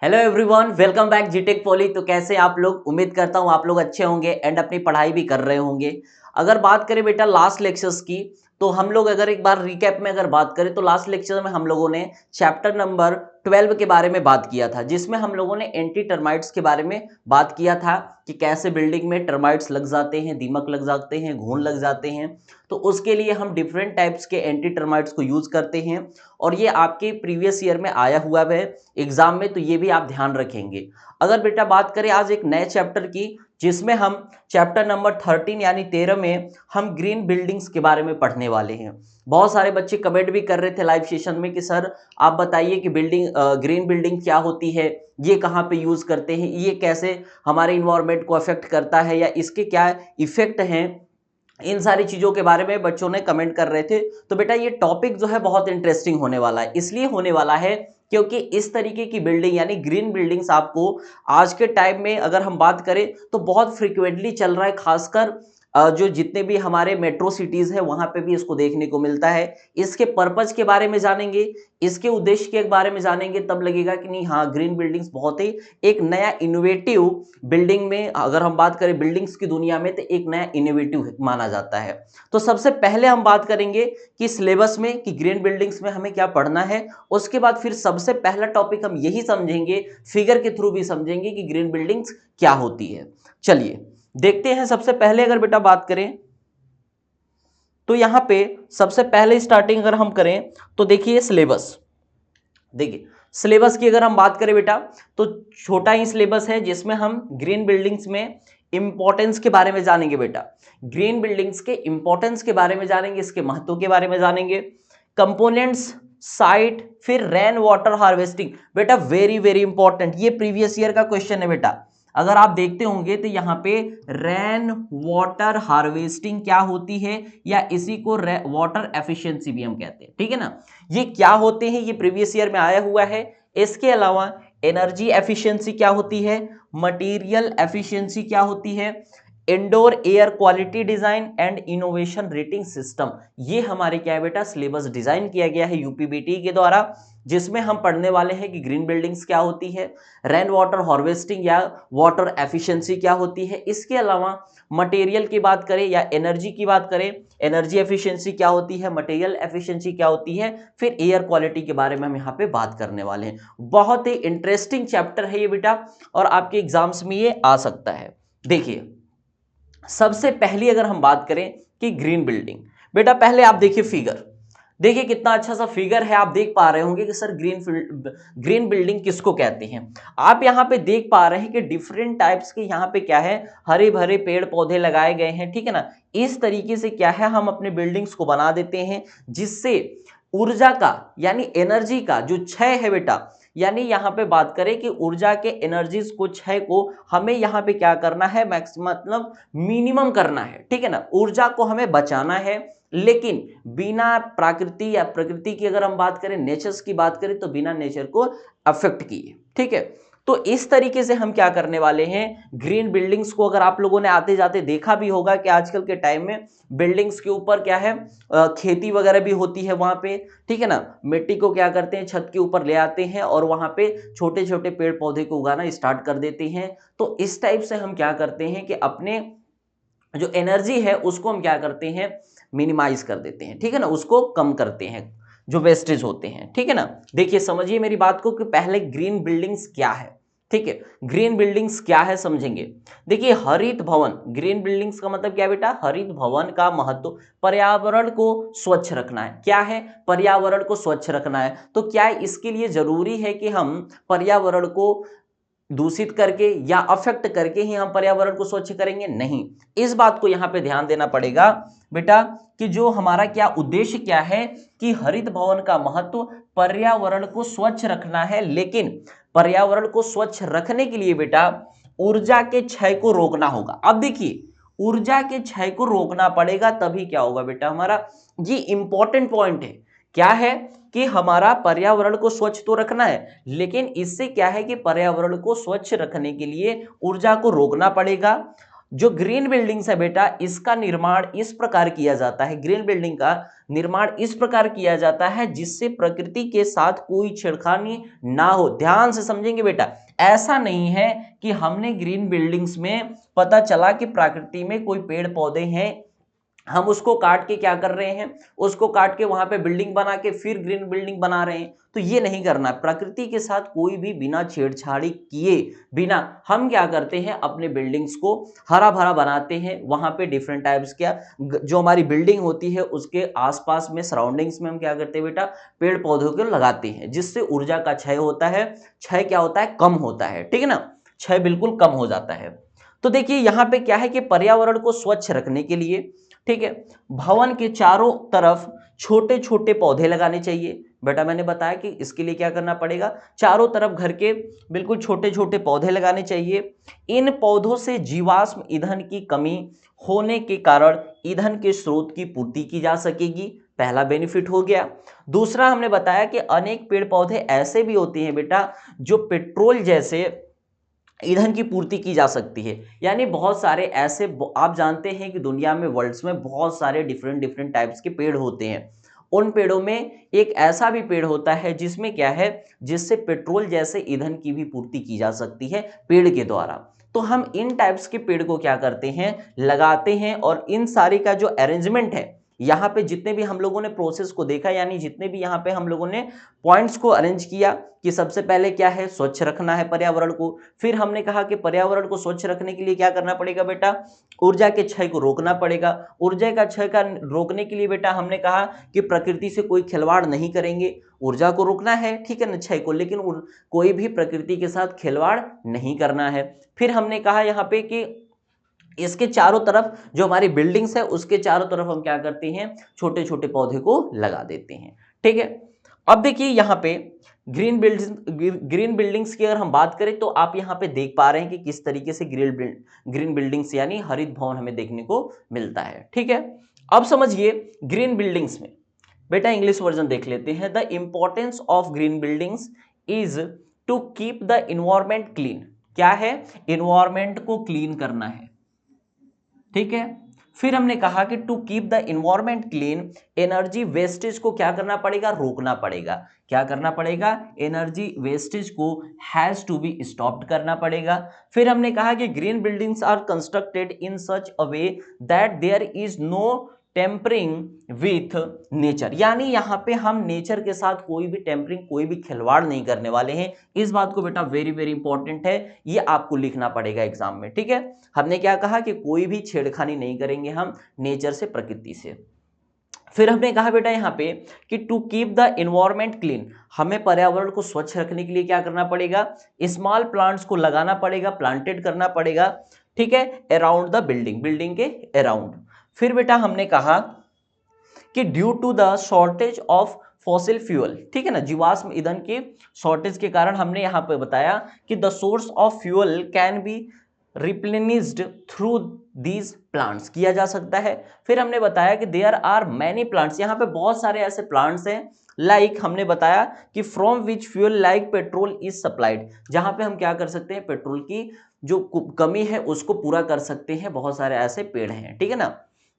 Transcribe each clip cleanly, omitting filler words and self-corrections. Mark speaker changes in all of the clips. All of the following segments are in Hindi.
Speaker 1: हेलो एवरीवन, वेलकम बैक जीटेक पॉली। तो कैसे आप लोग? उम्मीद करता हूँ आप लोग अच्छे होंगे एंड अपनी पढ़ाई भी कर रहे होंगे। अगर बात करें बेटा लास्ट लेक्चर्स की, तो हम लोग अगर एक बार रिकैप में अगर बात करें तो लास्ट लेक्चर में हम लोगों ने चैप्टर नंबर 12 के बारे में बात किया था, जिसमें हम लोगों ने एंटी टर्माइट्स के बारे में बात किया था कि कैसे बिल्डिंग में टर्माइट्स लग जाते हैं, दीमक लग जाते हैं, घून लग जाते हैं। तो उसके लिए हम डिफरेंट टाइप्स के एंटी टर्माइट्स को यूज करते हैं और ये आपके प्रीवियस ईयर में आया हुआ है एग्जाम में, तो ये भी आप ध्यान रखेंगे। अगर बेटा बात करें आज एक नए चैप्टर की, जिसमें हम चैप्टर नंबर 13 यानी 13 में हम ग्रीन बिल्डिंग्स के बारे में पढ़ने वाले हैं। बहुत सारे बच्चे कमेंट भी कर रहे थे लाइव सेशन में कि सर आप बताइए कि ग्रीन बिल्डिंग क्या होती है, ये कहाँ पे यूज करते हैं, ये कैसे हमारे इन्वायरमेंट को अफेक्ट करता है या इसके क्या इफेक्ट हैं। इन सारी चीजों के बारे में बच्चों ने कमेंट कर रहे थे। तो बेटा ये टॉपिक जो है बहुत इंटरेस्टिंग होने वाला है, इसलिए होने वाला है क्योंकि इस तरीके की बिल्डिंग यानी ग्रीन बिल्डिंग्स आपको आज के टाइम में अगर हम बात करें तो बहुत फ्रिक्वेंटली चल रहा है। खासकर जो जितने भी हमारे मेट्रो सिटीज है वहां पे भी इसको देखने को मिलता है। इसके पर्पज के बारे में जानेंगे, इसके उद्देश्य के बारे में जानेंगे, तब लगेगा कि नहीं हाँ ग्रीन बिल्डिंग्स बहुत ही एक नया इनोवेटिव बिल्डिंग में, अगर हम बात करें बिल्डिंग्स की दुनिया में तो एक नया इनोवेटिव माना जाता है। तो सबसे पहले हम बात करेंगे कि सिलेबस में कि ग्रीन बिल्डिंग्स में हमें क्या पढ़ना है। उसके बाद फिर सबसे पहला टॉपिक हम यही समझेंगे, फिगर के थ्रू भी समझेंगे कि ग्रीन बिल्डिंग्स क्या होती है। चलिए देखते हैं। सबसे पहले अगर बेटा बात करें तो यहां पे सबसे पहले स्टार्टिंग अगर हम करें तो देखिए सिलेबस। देखिए सिलेबस की अगर हम बात करें बेटा तो छोटा ही सिलेबस है, जिसमें हम ग्रीन बिल्डिंग्स में इंपॉर्टेंस के बारे में जानेंगे। बेटा ग्रीन बिल्डिंग्स के इंपॉर्टेंस के बारे में जानेंगे, इसके महत्व के बारे में जानेंगे, कंपोनेंट्स, साइट, फिर रेन वाटर हार्वेस्टिंग। बेटा वेरी वेरी इंपॉर्टेंट, ये प्रीवियस ईयर का क्वेश्चन है बेटा। अगर आप देखते होंगे तो यहां पे रेन वाटर हार्वेस्टिंग क्या होती है, या इसी को वाटर एफिशिएंसी भी हम कहते हैं, ठीक है ना। ये क्या होते हैं, ये प्रीवियस ईयर में आया हुआ है। इसके अलावा एनर्जी एफिशिएंसी क्या होती है, मटेरियल एफिशिएंसी क्या होती है, indoor air quality design and innovation rating system, ये हमारे क्या है बेटा सिलेबस डिजाइन किया गया है यूपीबीटी के द्वारा, जिसमें हम पढ़ने वाले हैं कि ग्रीन बिल्डिंग्स क्या होती है, रेन वाटर हार्वेस्टिंग या वाटर एफिशिएंसी क्या होती है। इसके अलावा मटेरियल की बात करें या एनर्जी की बात करें, एनर्जी एफिशिएंसी क्या होती है, मटेरियल एफिशिएंसी क्या होती है, फिर एयर क्वालिटी के बारे में हम यहाँ पे बात करने वाले हैं। बहुत ही इंटरेस्टिंग चैप्टर है ये बेटा, और आपके एग्जाम्स में ये आ सकता है। देखिए सबसे पहली अगर हम बात करें कि ग्रीन बिल्डिंग, बेटा पहले आप देखिए फिगर, देखिए कितना अच्छा सा फिगर है। आप देख पा रहे होंगे कि सर ग्रीन बिल्डिंग किसको कहते हैं। आप यहाँ पे देख पा रहे हैं कि डिफरेंट टाइप्स के यहाँ पे क्या है, हरे भरे पेड़ पौधे लगाए गए हैं, ठीक है ना। इस तरीके से क्या है हम अपने बिल्डिंग्स को बना देते हैं, जिससे ऊर्जा का यानी एनर्जी का जो क्षय है बेटा, यानी यहां पे बात करें कि ऊर्जा के एनर्जीज को क्षय को हमें यहां पे क्या करना है, मैक्सिमम मतलब मिनिमम करना है, ठीक है ना। ऊर्जा को हमें बचाना है, लेकिन बिना प्रकृति या प्रकृति की अगर हम बात करें, नेचर्स की बात करें, तो बिना नेचर को अफेक्ट किए, ठीक है। तो इस तरीके से हम क्या करने वाले हैं, ग्रीन बिल्डिंग्स को अगर आप लोगों ने आते जाते देखा भी होगा कि आजकल के टाइम में बिल्डिंग्स के ऊपर क्या है, खेती वगैरह भी होती है वहां पे, ठीक है ना। मिट्टी को क्या करते हैं, छत के ऊपर ले आते हैं और वहां पे छोटे छोटे पेड़ पौधे को उगाना स्टार्ट कर देते हैं। तो इस टाइप से हम क्या करते हैं कि अपने जो एनर्जी है उसको हम क्या करते हैं, मिनिमाइज कर देते हैं, ठीक है ना, उसको कम करते हैं, जो वेस्टेज होते हैं, ठीक है ना। देखिए समझिए मेरी बात को कि पहले ग्रीन बिल्डिंग्स क्या है, ठीक है। ग्रीन बिल्डिंग्स क्या है समझेंगे। देखिए हरित भवन, ग्रीन बिल्डिंग्स का मतलब क्या है बेटा, हरित भवन का महत्व पर्यावरण को स्वच्छ रखना है। क्या है, पर्यावरण को स्वच्छ रखना है। तो क्या इसके लिए जरूरी है कि हम पर्यावरण को दूषित करके या अफेक्ट करके ही हम पर्यावरण को स्वच्छ करेंगे? नहीं, इस बात को यहां पे ध्यान देना पड़ेगा बेटा कि जो हमारा क्या उद्देश्य क्या है, कि हरित भवन का महत्व पर्यावरण को स्वच्छ रखना है, लेकिन पर्यावरण को स्वच्छ रखने के लिए बेटा ऊर्जा के क्षय को रोकना होगा। अब देखिए ऊर्जा के क्षय को रोकना पड़ेगा, तभी क्या होगा बेटा हमारा, ये इंपॉर्टेंट पॉइंट है। क्या है कि हमारा पर्यावरण को स्वच्छ तो रखना है, लेकिन इससे क्या है कि पर्यावरण को स्वच्छ रखने के लिए ऊर्जा को रोकना पड़ेगा। जो ग्रीन बिल्डिंग्स है बेटा, इसका निर्माण इस प्रकार किया जाता है, ग्रीन बिल्डिंग का निर्माण इस प्रकार किया जाता है जिससे प्रकृति के साथ कोई छेड़खानी ना हो। ध्यान से समझेंगे बेटा, ऐसा नहीं है कि हमने ग्रीन बिल्डिंग्स में पता चला कि प्रकृति में कोई पेड़ पौधे हैं, हम उसको काट के क्या कर रहे हैं, उसको काट के वहां पे बिल्डिंग बना के फिर ग्रीन बिल्डिंग बना रहे हैं। तो ये नहीं करना। प्रकृति के साथ कोई भी बिना छेड़छाड़ी किए बिना हम क्या करते हैं, अपने बिल्डिंग्स को हरा भरा बनाते हैं। वहां पे डिफरेंट टाइप्स क्या जो हमारी बिल्डिंग होती है उसके आसपास में सराउंडिंग्स में हम क्या करते हैं बेटा, पेड़ पौधों को लगाते हैं, जिससे ऊर्जा का क्षय होता है। क्षय क्या होता है, कम होता है, ठीक है ना, क्षय बिल्कुल कम हो जाता है। तो देखिए यहां पे क्या है कि पर्यावरण को स्वच्छ रखने के लिए, ठीक है, भवन के चारों तरफ छोटे छोटे पौधे लगाने चाहिए। बेटा मैंने बताया कि इसके लिए क्या करना पड़ेगा, चारों तरफ घर के बिल्कुल छोटे छोटे पौधे लगाने चाहिए। इन पौधों से जीवाश्म ईंधन की कमी होने के कारण ईंधन के स्रोत की पूर्ति की जा सकेगी, पहला बेनिफिट हो गया। दूसरा हमने बताया कि अनेक पेड़ पौधे ऐसे भी होते हैं बेटा जो पेट्रोल जैसे ईंधन की पूर्ति की जा सकती है। यानी बहुत सारे ऐसे, आप जानते हैं कि दुनिया में वर्ल्ड्स में बहुत सारे डिफरेंट डिफरेंट टाइप्स के पेड़ होते हैं। उन पेड़ों में एक ऐसा भी पेड़ होता है जिसमें क्या है, जिससे पेट्रोल जैसे ईंधन की भी पूर्ति की जा सकती है पेड़ के द्वारा। तो हम इन टाइप्स के पेड़ को क्या करते हैं, लगाते हैं। और इन सारी का जो अरेंजमेंट है, यहाँ पे जितने भी हम लोगों ने प्रोसेस को देखा, यानी जितने भी यहाँ पे हम लोगों ने पॉइंट्स को अरेंज किया कि सबसे पहले क्या है, स्वच्छ रखना है पर्यावरण को। फिर हमने कहा कि पर्यावरण को स्वच्छ रखने के लिए क्या करना पड़ेगा बेटा, ऊर्जा के क्षय को रोकना पड़ेगा। ऊर्जा का क्षय का रोकने के लिए बेटा हमने कहा कि प्रकृति से कोई खिलवाड़ नहीं करेंगे। ऊर्जा को रोकना है, ठीक है ना, क्षय को, लेकिन कोई भी प्रकृति के साथ खिलवाड़ नहीं करना है। फिर हमने कहा यहाँ पे कि इसके चारों तरफ जो हमारी बिल्डिंग्स है उसके चारों तरफ हम क्या करते हैं, छोटे छोटे पौधे को लगा देते हैं, ठीक है। अब देखिए यहाँ पे ग्रीन बिल्डिंग्स की अगर हम बात करें तो आप यहाँ पे देख पा रहे हैं कि किस तरीके से ग्रीन बिल्डिंग्स यानी हरित भवन हमें देखने को मिलता है, ठीक है। अब समझिए ग्रीन बिल्डिंग्स में बेटा इंग्लिश वर्जन देख लेते हैं। The importance of green buildings is to keep the environment clean. क्या है, इन्वायरमेंट को क्लीन करना है, ठीक है। फिर हमने कहा कि to keep the environment clean, energy wastage को क्या करना पड़ेगा, रोकना पड़ेगा। क्या करना पड़ेगा, एनर्जी वेस्टेज को हैज टू बी स्टॉप्ड करना पड़ेगा। फिर हमने कहा कि green buildings are constructed in such a way that there is no tampering with nature. यानी यहां पे हम नेचर के साथ कोई भी टेम्परिंग, कोई भी खिलवाड़ नहीं करने वाले हैं। इस बात को बेटा वेरी वेरी इंपॉर्टेंट है, ये आपको लिखना पड़ेगा एग्जाम में, ठीक है। हमने क्या कहा कि कोई भी छेड़खानी नहीं करेंगे हम नेचर से, प्रकृति से। फिर हमने कहा बेटा यहाँ पे कि to keep the environment clean, हमें पर्यावरण को स्वच्छ रखने के लिए क्या करना पड़ेगा, स्मॉल प्लांट्स को लगाना पड़ेगा, प्लांटेड करना पड़ेगा, ठीक है, अराउंड द बिल्डिंग के अराउंड। फिर बेटा हमने कहा कि due to the shortage of fossil fuel, ठीक है ना, जीवाश्म ईंधन के शॉर्टेज के कारण हमने यहां पे बताया कि the source of fuel can be replenished through these plants, किया जा सकता है। फिर हमने बताया कि देयर आर मैनी प्लांट्स, यहाँ पे बहुत सारे ऐसे प्लांट्स हैं, लाइक हमने बताया कि from which fuel like petrol is supplied, जहां पे हम क्या कर सकते हैं, पेट्रोल की जो कमी है उसको पूरा कर सकते हैं। बहुत सारे ऐसे पेड़ हैं, ठीक है ना।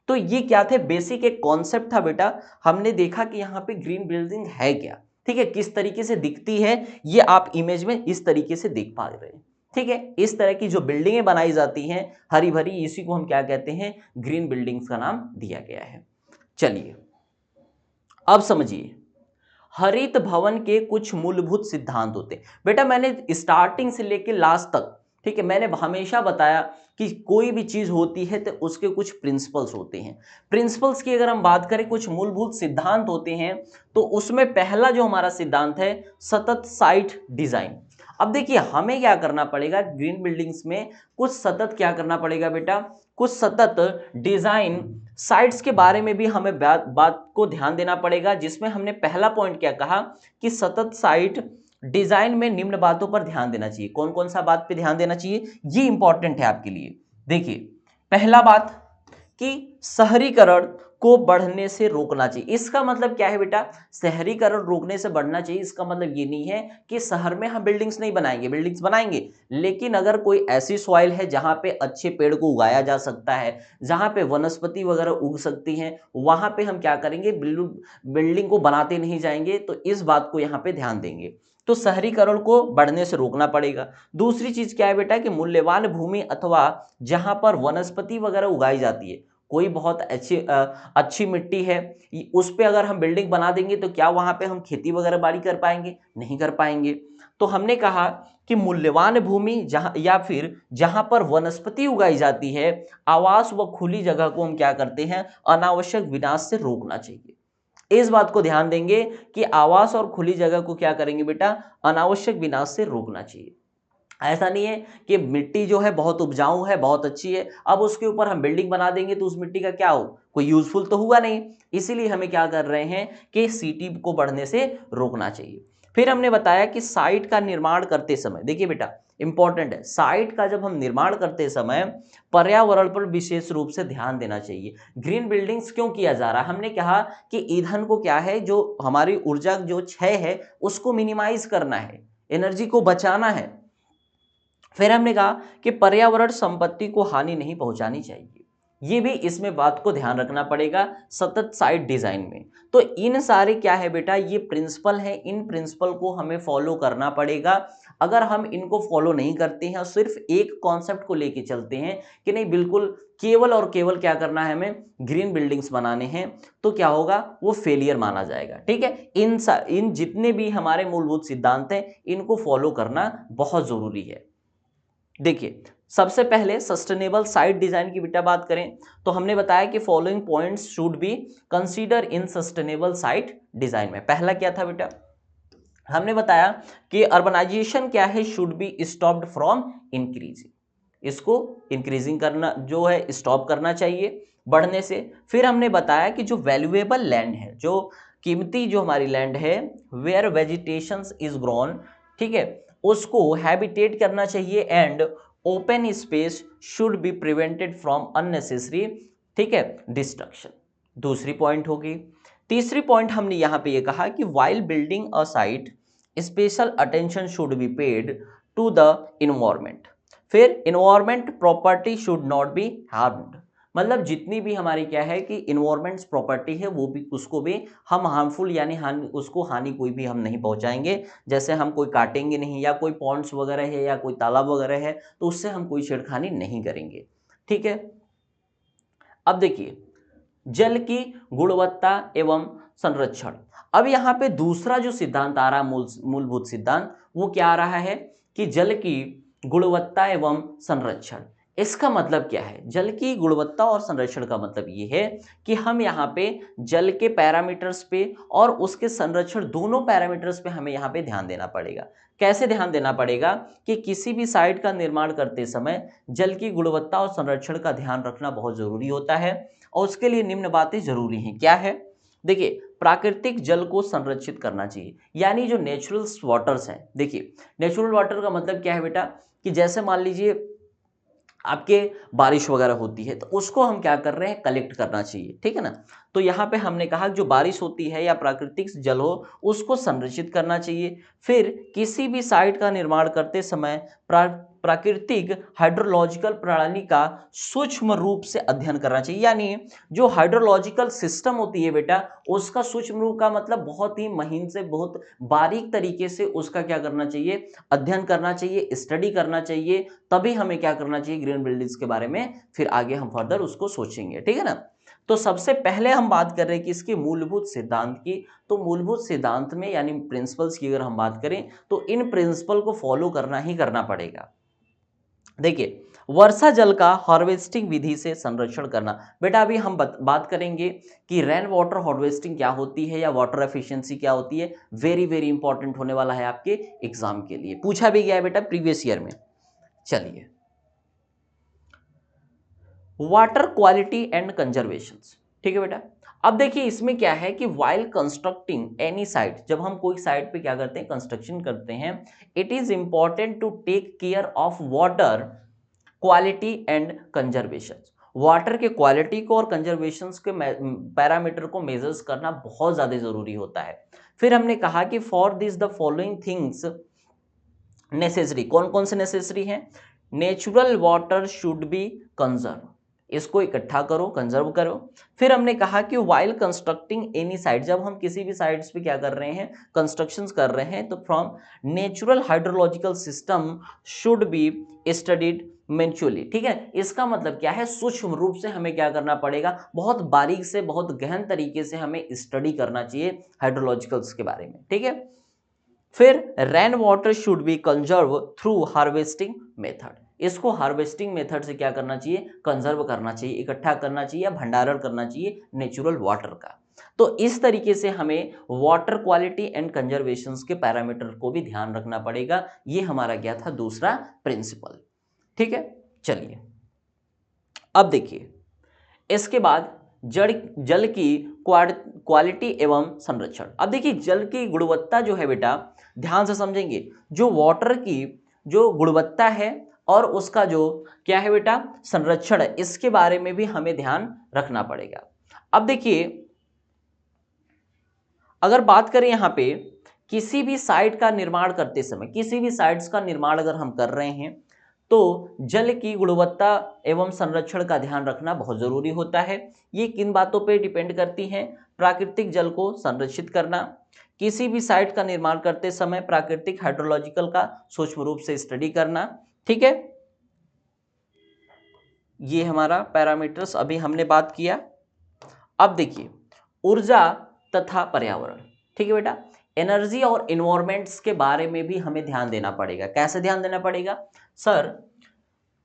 Speaker 1: तो ये क्या थे, बेसिक एक कॉन्सेप्ट था बेटा। हमने देखा कि यहाँ पे ग्रीन बिल्डिंग है क्या, ठीक है, किस तरीके से दिखती है, ये आप इमेज में इस तरीके से देख पा रहे हैं, ठीक है। इस तरह की जो बिल्डिंगें बनाई जाती हैं हरी भरी, इसी को हम क्या कहते हैं, ग्रीन बिल्डिंग्स का नाम दिया गया है। चलिए अब समझिए हरित भवन के कुछ मूलभूत सिद्धांत होते हैं। बेटा मैंने स्टार्टिंग से लेकर लास्ट तक, ठीक है, मैंने हमेशा बताया कि कोई भी चीज होती है तो उसके कुछ प्रिंसिपल्स होते हैं। प्रिंसिपल्स की अगर हम बात करें, कुछ मूलभूत सिद्धांत होते हैं, तो उसमें पहला जो हमारा सिद्धांत है, सतत साइट डिजाइन। अब देखिए हमें क्या करना पड़ेगा, ग्रीन बिल्डिंग्स में कुछ सतत क्या करना पड़ेगा बेटा, कुछ सतत डिजाइन साइट्स के बारे में भी हमें बात को ध्यान देना पड़ेगा। जिसमें हमने पहला पॉइंट क्या कहा कि सतत साइट डिजाइन में निम्न बातों पर ध्यान देना चाहिए। कौन कौन सा बात पे ध्यान देना चाहिए, ये इंपॉर्टेंट है आपके लिए। देखिए पहला बात कि शहरीकरण को बढ़ने से रोकना चाहिए। इसका मतलब क्या है बेटा, शहरीकरण रोकने से बढ़ना चाहिए, इसका मतलब ये नहीं है कि शहर में हम बिल्डिंग्स नहीं बनाएंगे, बिल्डिंग्स बनाएंगे, लेकिन अगर कोई ऐसी सॉइल है जहां पे अच्छे पेड़ को उगाया जा सकता है, जहां पे वनस्पति वगैरह उग सकती हैं, वहां पे हम क्या करेंगे, बिल्डिंग को बनाते नहीं जाएंगे। तो इस बात को यहाँ पे ध्यान देंगे। तो शहरीकरण को बढ़ने से रोकना पड़ेगा। दूसरी चीज क्या है बेटा, कि मूल्यवान भूमि अथवा जहां पर वनस्पति वगैरह उगाई जाती है, कोई बहुत अच्छी मिट्टी है, उस पे अगर हम बिल्डिंग बना देंगे तो क्या वहां पे हम खेती वगैरह बाड़ी कर पाएंगे, नहीं कर पाएंगे। तो हमने कहा कि मूल्यवान भूमि जहां या फिर जहां पर वनस्पति उगाई जाती है, आवास व खुली जगह को हम क्या करते हैं, अनावश्यक विनाश से रोकना चाहिए। इस बात को ध्यान देंगे कि आवास और खुली जगह को क्या करेंगे बेटा, अनावश्यक विनाश से रोकना चाहिए। ऐसा नहीं है कि मिट्टी जो है बहुत उपजाऊ है, बहुत अच्छी है, अब उसके ऊपर हम बिल्डिंग बना देंगे तो उस मिट्टी का क्या हो, कोई यूजफुल तो हुआ नहीं। इसीलिए हमें क्या कर रहे हैं कि सिटी को बढ़ने से रोकना चाहिए। फिर हमने बताया कि साइट का निर्माण करते समय, देखिए बेटा इंपॉर्टेंट है, साइट का जब हम निर्माण करते समय पर्यावरण पर विशेष रूप से ध्यान देना चाहिए। ग्रीन बिल्डिंग्स क्यों किया जा रहा है, हमने कहा कि ईंधन को क्या है, जो हमारी ऊर्जा जो क्षय है उसको मिनिमाइज करना है, एनर्जी को बचाना है। फिर हमने कहा कि पर्यावरण संपत्ति को हानि नहीं पहुंचानी चाहिए, ये भी इसमें बात को ध्यान रखना पड़ेगा सतत साइट डिजाइन में। तो इन सारे क्या है बेटा, ये प्रिंसिपल है, इन प्रिंसिपल को हमें फॉलो करना पड़ेगा। अगर हम इनको फॉलो नहीं करते हैं और सिर्फ एक कॉन्सेप्ट को लेके चलते हैं कि नहीं बिल्कुल केवल और केवल क्या करना है, हमें ग्रीन बिल्डिंग्स बनाने हैं, तो क्या होगा, वो फेलियर माना जाएगा। ठीक है, इन जितने भी हमारे मूलभूत सिद्धांत हैं इनको फॉलो करना बहुत जरूरी है। देखिए सबसे पहले सस्टेनेबल साइट डिजाइन की बेटा बात करें तो हमने बताया कि following points should be consider in sustainable site design में। पहला क्या था बेटा, हमने बताया कि अर्बनाइजेशन क्या है, should be stopped from increasing, इसको इंक्रीजिंग करना जो है स्टॉप करना चाहिए बढ़ने से। फिर हमने बताया कि जो वैल्यूएबल लैंड है, जो कीमती जो हमारी लैंड है, वेयर वेजिटेशन इज ग्रोन, ठीक है, उसको हैबिटेट करना चाहिए and open space should be prevented from unnecessary, ठीक है, डिस्ट्रक्शन। दूसरी पॉइंट होगी। तीसरी पॉइंट हमने यहां पे ये कहा कि while building a site special attention should be paid to the environment. फिर environment property should not be harmed, मतलब जितनी भी हमारी क्या है कि इन्वायरमेंट्स प्रॉपर्टी है वो भी, उसको भी हम हार्मफुल यानी हानि, उसको हानि कोई भी हम नहीं पहुंचाएंगे। जैसे हम कोई काटेंगे नहीं, या कोई पॉन्ड्स वगैरह है या कोई तालाब वगैरह है तो उससे हम कोई छेड़खानी नहीं करेंगे। ठीक है, अब देखिए जल की गुणवत्ता एवं संरक्षण। अब यहाँ पे दूसरा जो सिद्धांत आ रहा है, मूलभूत सिद्धांत, वो क्या आ रहा है कि जल की गुणवत्ता एवं संरक्षण। इसका मतलब क्या है, जल की गुणवत्ता और संरक्षण का मतलब ये है कि हम यहाँ पे जल के पैरामीटर्स पे और उसके संरक्षण दोनों पैरामीटर्स पे हमें यहाँ पे ध्यान देना पड़ेगा। कैसे ध्यान देना पड़ेगा, कि किसी भी साइट का निर्माण करते समय जल की गुणवत्ता और संरक्षण का ध्यान रखना बहुत जरूरी होता है। और उसके लिए निम्न बातें जरूरी हैं। क्या है, देखिए प्राकृतिक जल को संरक्षित करना चाहिए, यानी जो नेचुरल वाटर्स हैं। देखिए नेचुरल वाटर का मतलब क्या है बेटा, कि जैसे मान लीजिए आपके बारिश वगैरह होती है तो उसको हम क्या कर रहे हैं, कलेक्ट करना चाहिए। ठीक है ना, तो यहाँ पे हमने कहा जो बारिश होती है या प्राकृतिक जल हो उसको संरक्षित करना चाहिए। फिर किसी भी साइट का निर्माण करते समय प्राकृतिक हाइड्रोलॉजिकल प्रणाली का सूक्ष्म रूप से अध्ययन करना चाहिए, यानी जो हाइड्रोलॉजिकल सिस्टम होती है बेटा उसका सूक्ष्म रूप का मतलब बहुत ही महीन से बहुत बारीक तरीके से उसका क्या करना चाहिए, अध्ययन करना चाहिए, स्टडी करना चाहिए। तभी हमें क्या करना चाहिए, ग्रीन बिल्डिंग्स के बारे में फिर आगे हम फर्दर उसको सोचेंगे। ठीक है ना, तो सबसे पहले हम बात कर रहे हैं कि इसके मूलभूत सिद्धांत की। तो मूलभूत सिद्धांत में यानी प्रिंसिपल्स की अगर हम बात करें तो इन प्रिंसिपल को फॉलो करना ही करना पड़ेगा। देखिए वर्षा जल का हार्वेस्टिंग विधि से संरक्षण करना। बेटा अभी हम बात करेंगे कि रेन वाटर हार्वेस्टिंग क्या होती है या वाटर एफिशिएंसी क्या होती है। वेरी वेरी इंपॉर्टेंट होने वाला है आपके एग्जाम के लिए, पूछा भी गया है बेटा प्रीवियस ईयर में। चलिए वाटर क्वालिटी एंड कंजर्वेशन। ठीक है बेटा, अब देखिए इसमें क्या है कि वाइल कंस्ट्रक्टिंग एनी साइट, जब हम कोई साइट पे क्या करते हैं, कंस्ट्रक्शन करते हैं, it is important to take care of water quality and conservation. Water के क्वालिटी को और कंजर्वेशन के पैरामीटर को मेजर्स करना बहुत ज़्यादा ज़रूरी होता है। फिर हमने कहा कि for this the following things necessary, कौन कौन से नेसेसरी हैं? Natural water should be conserve, इसको इकट्ठा करो, कंजर्व करो। फिर हमने कहा कि वाइल कंस्ट्रक्टिंग एनी साइट, जब हम किसी भी साइट्स पे क्या कर रहे हैं, कंस्ट्रक्शंस कर रहे हैं, तो from natural hydrological system should be studied manually. ठीक है, इसका मतलब क्या है, सूक्ष्म रूप से हमें क्या करना पड़ेगा, बहुत बारीक से, बहुत गहन तरीके से हमें स्टडी करना चाहिए हाइड्रोलॉजिकल्स के बारे में। ठीक है, फिर rain water should be conserve through harvesting method, इसको हार्वेस्टिंग मेथड से क्या करना चाहिए, कंजर्व करना चाहिए, इकट्ठा करना चाहिए या भंडारण करना चाहिए नेचुरल वाटर का। तो इस तरीके से हमें वाटर क्वालिटी एंड कंजर्वेशन के पैरामीटर को भी ध्यान रखना पड़ेगा। ये हमारा क्या था, दूसरा प्रिंसिपल। ठीक है, चलिए अब देखिए, इसके बाद जल की क्वालिटी एवं संरक्षण। अब देखिए, जल की गुणवत्ता जो है बेटा, ध्यान से समझेंगे, जो वाटर की जो गुणवत्ता है और उसका जो क्या है बेटा, संरक्षण है, इसके बारे में भी हमें ध्यान रखना पड़ेगा। अब देखिए, अगर बात करें यहां पे किसी भी साइट का निर्माण करते समय, किसी भी साइट्स का निर्माण अगर हम कर रहे हैं, तो जल की गुणवत्ता एवं संरक्षण का ध्यान रखना बहुत जरूरी होता है। ये किन बातों पे डिपेंड करती हैं? प्राकृतिक जल को संरक्षित करना, किसी भी साइट का निर्माण करते समय प्राकृतिक हाइड्रोलॉजिकल का सूक्ष्म रूप से स्टडी करना। ठीक है, ये हमारा पैरामीटर्स अभी हमने बात किया। अब देखिए, ऊर्जा तथा पर्यावरण। ठीक है बेटा, एनर्जी और इन्वायरमेंट्स के बारे में भी हमें ध्यान देना पड़ेगा। कैसे ध्यान देना पड़ेगा सर?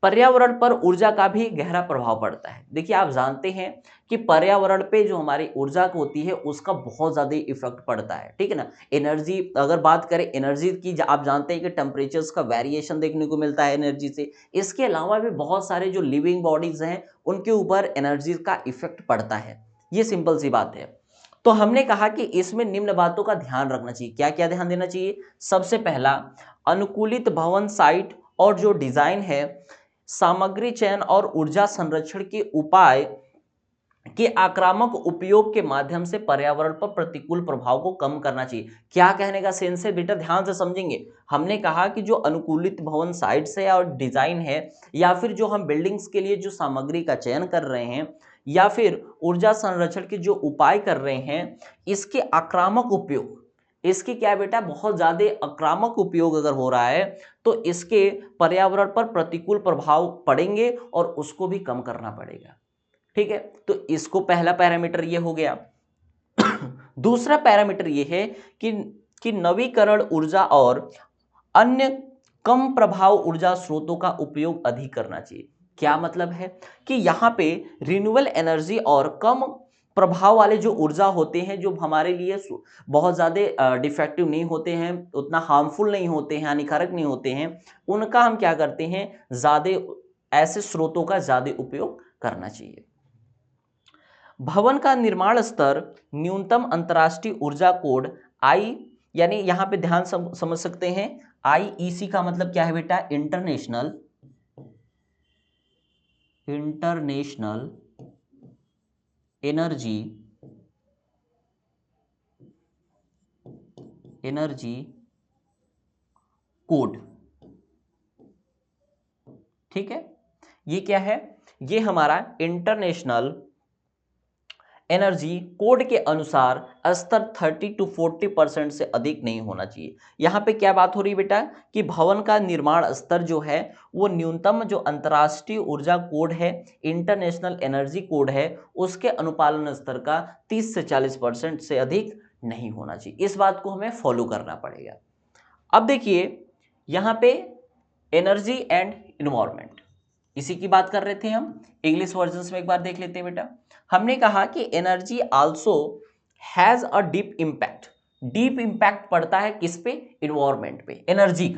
Speaker 1: पर्यावरण पर ऊर्जा का भी गहरा प्रभाव पड़ता है। देखिए, आप जानते हैं कि पर्यावरण पे जो हमारी ऊर्जा होती है उसका बहुत ज़्यादा इफेक्ट पड़ता है। ठीक है ना, एनर्जी, अगर बात करें एनर्जी की, आप जानते हैं कि टेम्परेचर्स का वेरिएशन देखने को मिलता है एनर्जी से। इसके अलावा भी बहुत सारे जो लिविंग बॉडीज हैं उनके ऊपर एनर्जी का इफेक्ट पड़ता है, ये सिंपल सी बात है। तो हमने कहा कि इसमें निम्न बातों का ध्यान रखना चाहिए। क्या क्या ध्यान देना चाहिए? सबसे पहला, अनुकूलित भवन साइट और जो डिजाइन है, सामग्री चयन और ऊर्जा संरक्षण के उपाय के आक्रामक उपयोग के माध्यम से पर्यावरण पर प्रतिकूल प्रभाव को कम करना चाहिए। क्या कहने का सेंस है बेटा, ध्यान से समझेंगे। हमने कहा कि जो अनुकूलित भवन साइट्स है और डिजाइन है, या फिर जो हम बिल्डिंग्स के लिए जो सामग्री का चयन कर रहे हैं, या फिर ऊर्जा संरक्षण के जो उपाय कर रहे हैं, इसके आक्रामक उपयोग, इसकी क्या है बेटा, बहुत ज्यादा आक्रामक उपयोग अगर हो रहा है तो इसके पर्यावरण पर प्रतिकूल प्रभाव पड़ेंगे और उसको भी कम करना पड़ेगा। ठीक है, तो इसको पहला पैरामीटर ये हो गया। दूसरा पैरामीटर ये है कि नवीकरण ऊर्जा और अन्य कम प्रभाव ऊर्जा स्रोतों का उपयोग अधिक करना चाहिए। क्या मतलब है कि यहाँ पे रिन्यूएबल एनर्जी और कम प्रभाव वाले जो ऊर्जा होते हैं, जो हमारे लिए बहुत ज़्यादा डिफेक्टिव नहीं होते हैं, उतना हार्मफुल नहीं होते हैं, हानिकारक नहीं होते हैं, उनका हम क्या करते हैं, ज़्यादा ऐसे स्रोतों का ज़्यादा उपयोग करना चाहिए। भवन का निर्माण स्तर न्यूनतम अंतर्राष्ट्रीय ऊर्जा कोड आई, यानी यहां पे ध्यान समझ सकते हैं, आईईसी का मतलब क्या है बेटा, इंटरनेशनल एनर्जी कोड। ठीक है, ये क्या है, ये हमारा इंटरनेशनल एनर्जी कोड के अनुसार स्तर 30 to 40% से अधिक नहीं होना चाहिए। यहाँ पे क्या बात हो रही है बेटा, कि भवन का निर्माण स्तर जो है वो न्यूनतम जो अंतर्राष्ट्रीय ऊर्जा कोड है, इंटरनेशनल एनर्जी कोड है, उसके अनुपालन स्तर का 30 से 40% से अधिक नहीं होना चाहिए। इस बात को हमें फॉलो करना पड़ेगा। अब देखिए, यहाँ पे एनर्जी एंड इन्वायरमेंट, इसी की बात कर रहे थे हम। इंग्लिश वर्जन में एक बार देख लेते हैं बेटा। हमने कहा कि energy also has a deep impact. Deep impact पड़ता है किस पे, इन्वायरमेंट पे। एनर्जी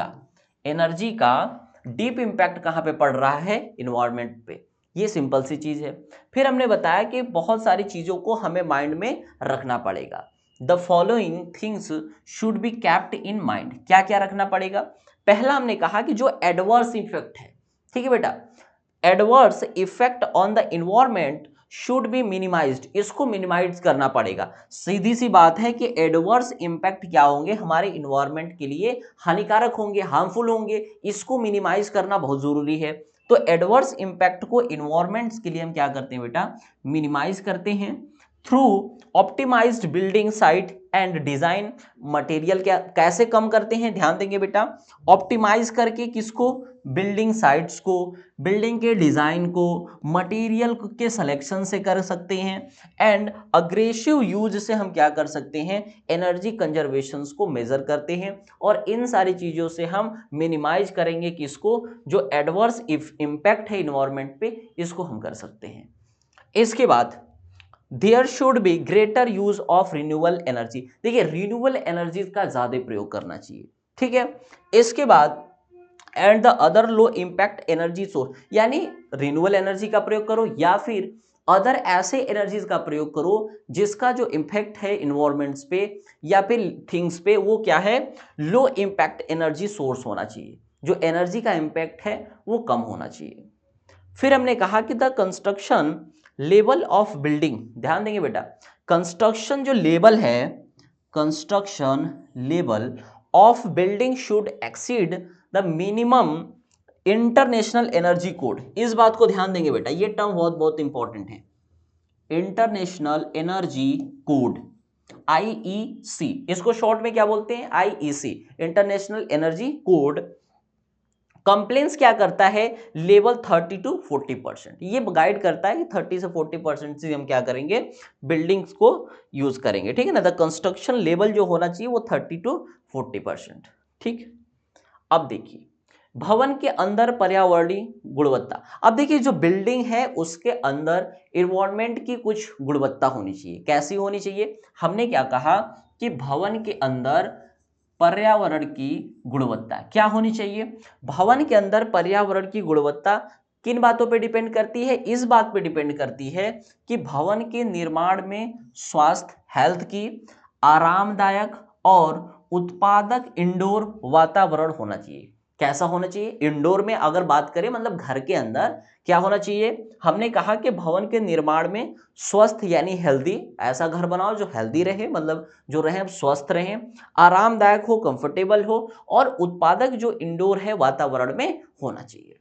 Speaker 1: का डीप इम्पैक्ट कहां पे पड़ रहा है, इन्वायरमेंट पे। ये सिंपल सी चीज है। फिर हमने बताया कि बहुत सारी चीजों को हमें माइंड में रखना पड़ेगा। The following things should be kept in mind. क्या क्या रखना पड़ेगा? पहला हमने कहा कि जो एडवर्स इफेक्ट है, ठीक है बेटा, adverse effect on the environment should be minimised, इसको मिनिमाइज करना पड़ेगा। सीधी सी बात है कि एडवर्स इंपैक्ट क्या होंगे, हमारे इन्वायरमेंट के लिए हानिकारक होंगे, हार्मफुल होंगे, इसको मिनिमाइज करना बहुत जरूरी है। तो एडवर्स इंपैक्ट को इन्वायरमेंट्स के लिए हम क्या करते हैं बेटा, मिनिमाइज करते हैं through optimized building site and design material. क्या कैसे कम करते हैं, ध्यान देंगे बेटा, ऑप्टिमाइज करके, किसको, बिल्डिंग साइट्स को, बिल्डिंग के डिजाइन को, मटेरियल के सिलेक्शन से कर सकते हैं, एंड अग्रेसिव यूज से हम क्या कर सकते हैं, एनर्जी कंजर्वेशन को मेजर करते हैं। और इन सारी चीजों से हम मिनिमाइज करेंगे किसको, जो एडवर्स इंपैक्ट है इन्वायरमेंट पे, इसको हम कर सकते हैं। इसके बाद there should be greater use of renewable energy, देखिए रिन्यूएबल एनर्जी का ज्यादा प्रयोग करना चाहिए, ठीक है। इसके बाद and the other low impact energy source, यानी रिन्यूएबल एनर्जी का प्रयोग करो या फिर अदर ऐसे एनर्जीज का प्रयोग करो जिसका जो इम्पैक्ट है इन्वायरमेंट्स पे या फिर थिंग्स पे, वो क्या है, लो इंपैक्ट एनर्जी सोर्स होना चाहिए, जो एनर्जी का इम्पैक्ट है वो कम होना चाहिए। फिर हमने कहा कि the construction level of building, ध्यान देंगे बेटा, कंस्ट्रक्शन जो लेवल है, construction level of building should exceed the minimum international energy code. इस बात को ध्यान देंगे बेटा, ये टर्म बहुत बहुत इंपॉर्टेंट है, इंटरनेशनल एनर्जी कोड, आईईसी, इसको शॉर्ट में क्या बोलते हैं, IEC, international energy code. Compliance क्या करता है, लेवल 30 to 40%, ये गाइड करता है कि 30 से 40% से हम क्या करेंगे, बिल्डिंग्स को यूज करेंगे, ठीक है ना। द कंस्ट्रक्शन लेवल जो होना चाहिए वो 30 to 40%, ठीक। अब देखिए भवन के अंदर पर्यावरणीय गुणवत्ता, अब देखिए जो बिल्डिंग है उसके अंदर इन्वायरमेंट की कुछ गुणवत्ता होनी चाहिए, कैसी होनी चाहिए, हमने क्या कहा कि भवन के अंदर पर्यावरण की गुणवत्ता क्या होनी चाहिए, भवन के अंदर पर्यावरण की गुणवत्ता किन बातों पे डिपेंड करती है, इस बात पे डिपेंड करती है कि भवन के निर्माण में स्वास्थ्य, हेल्थ की, आरामदायक और उत्पादक इंडोर वातावरण होना चाहिए। कैसा होना चाहिए, इंडोर में अगर बात करें मतलब घर के अंदर क्या होना चाहिए, हमने कहा कि भवन के निर्माण में स्वस्थ यानी हेल्दी, ऐसा घर बनाओ जो हेल्दी रहे, मतलब जो रहे स्वस्थ रहे, आरामदायक हो, कंफर्टेबल हो, और उत्पादक जो इंडोर है वातावरण में होना चाहिए।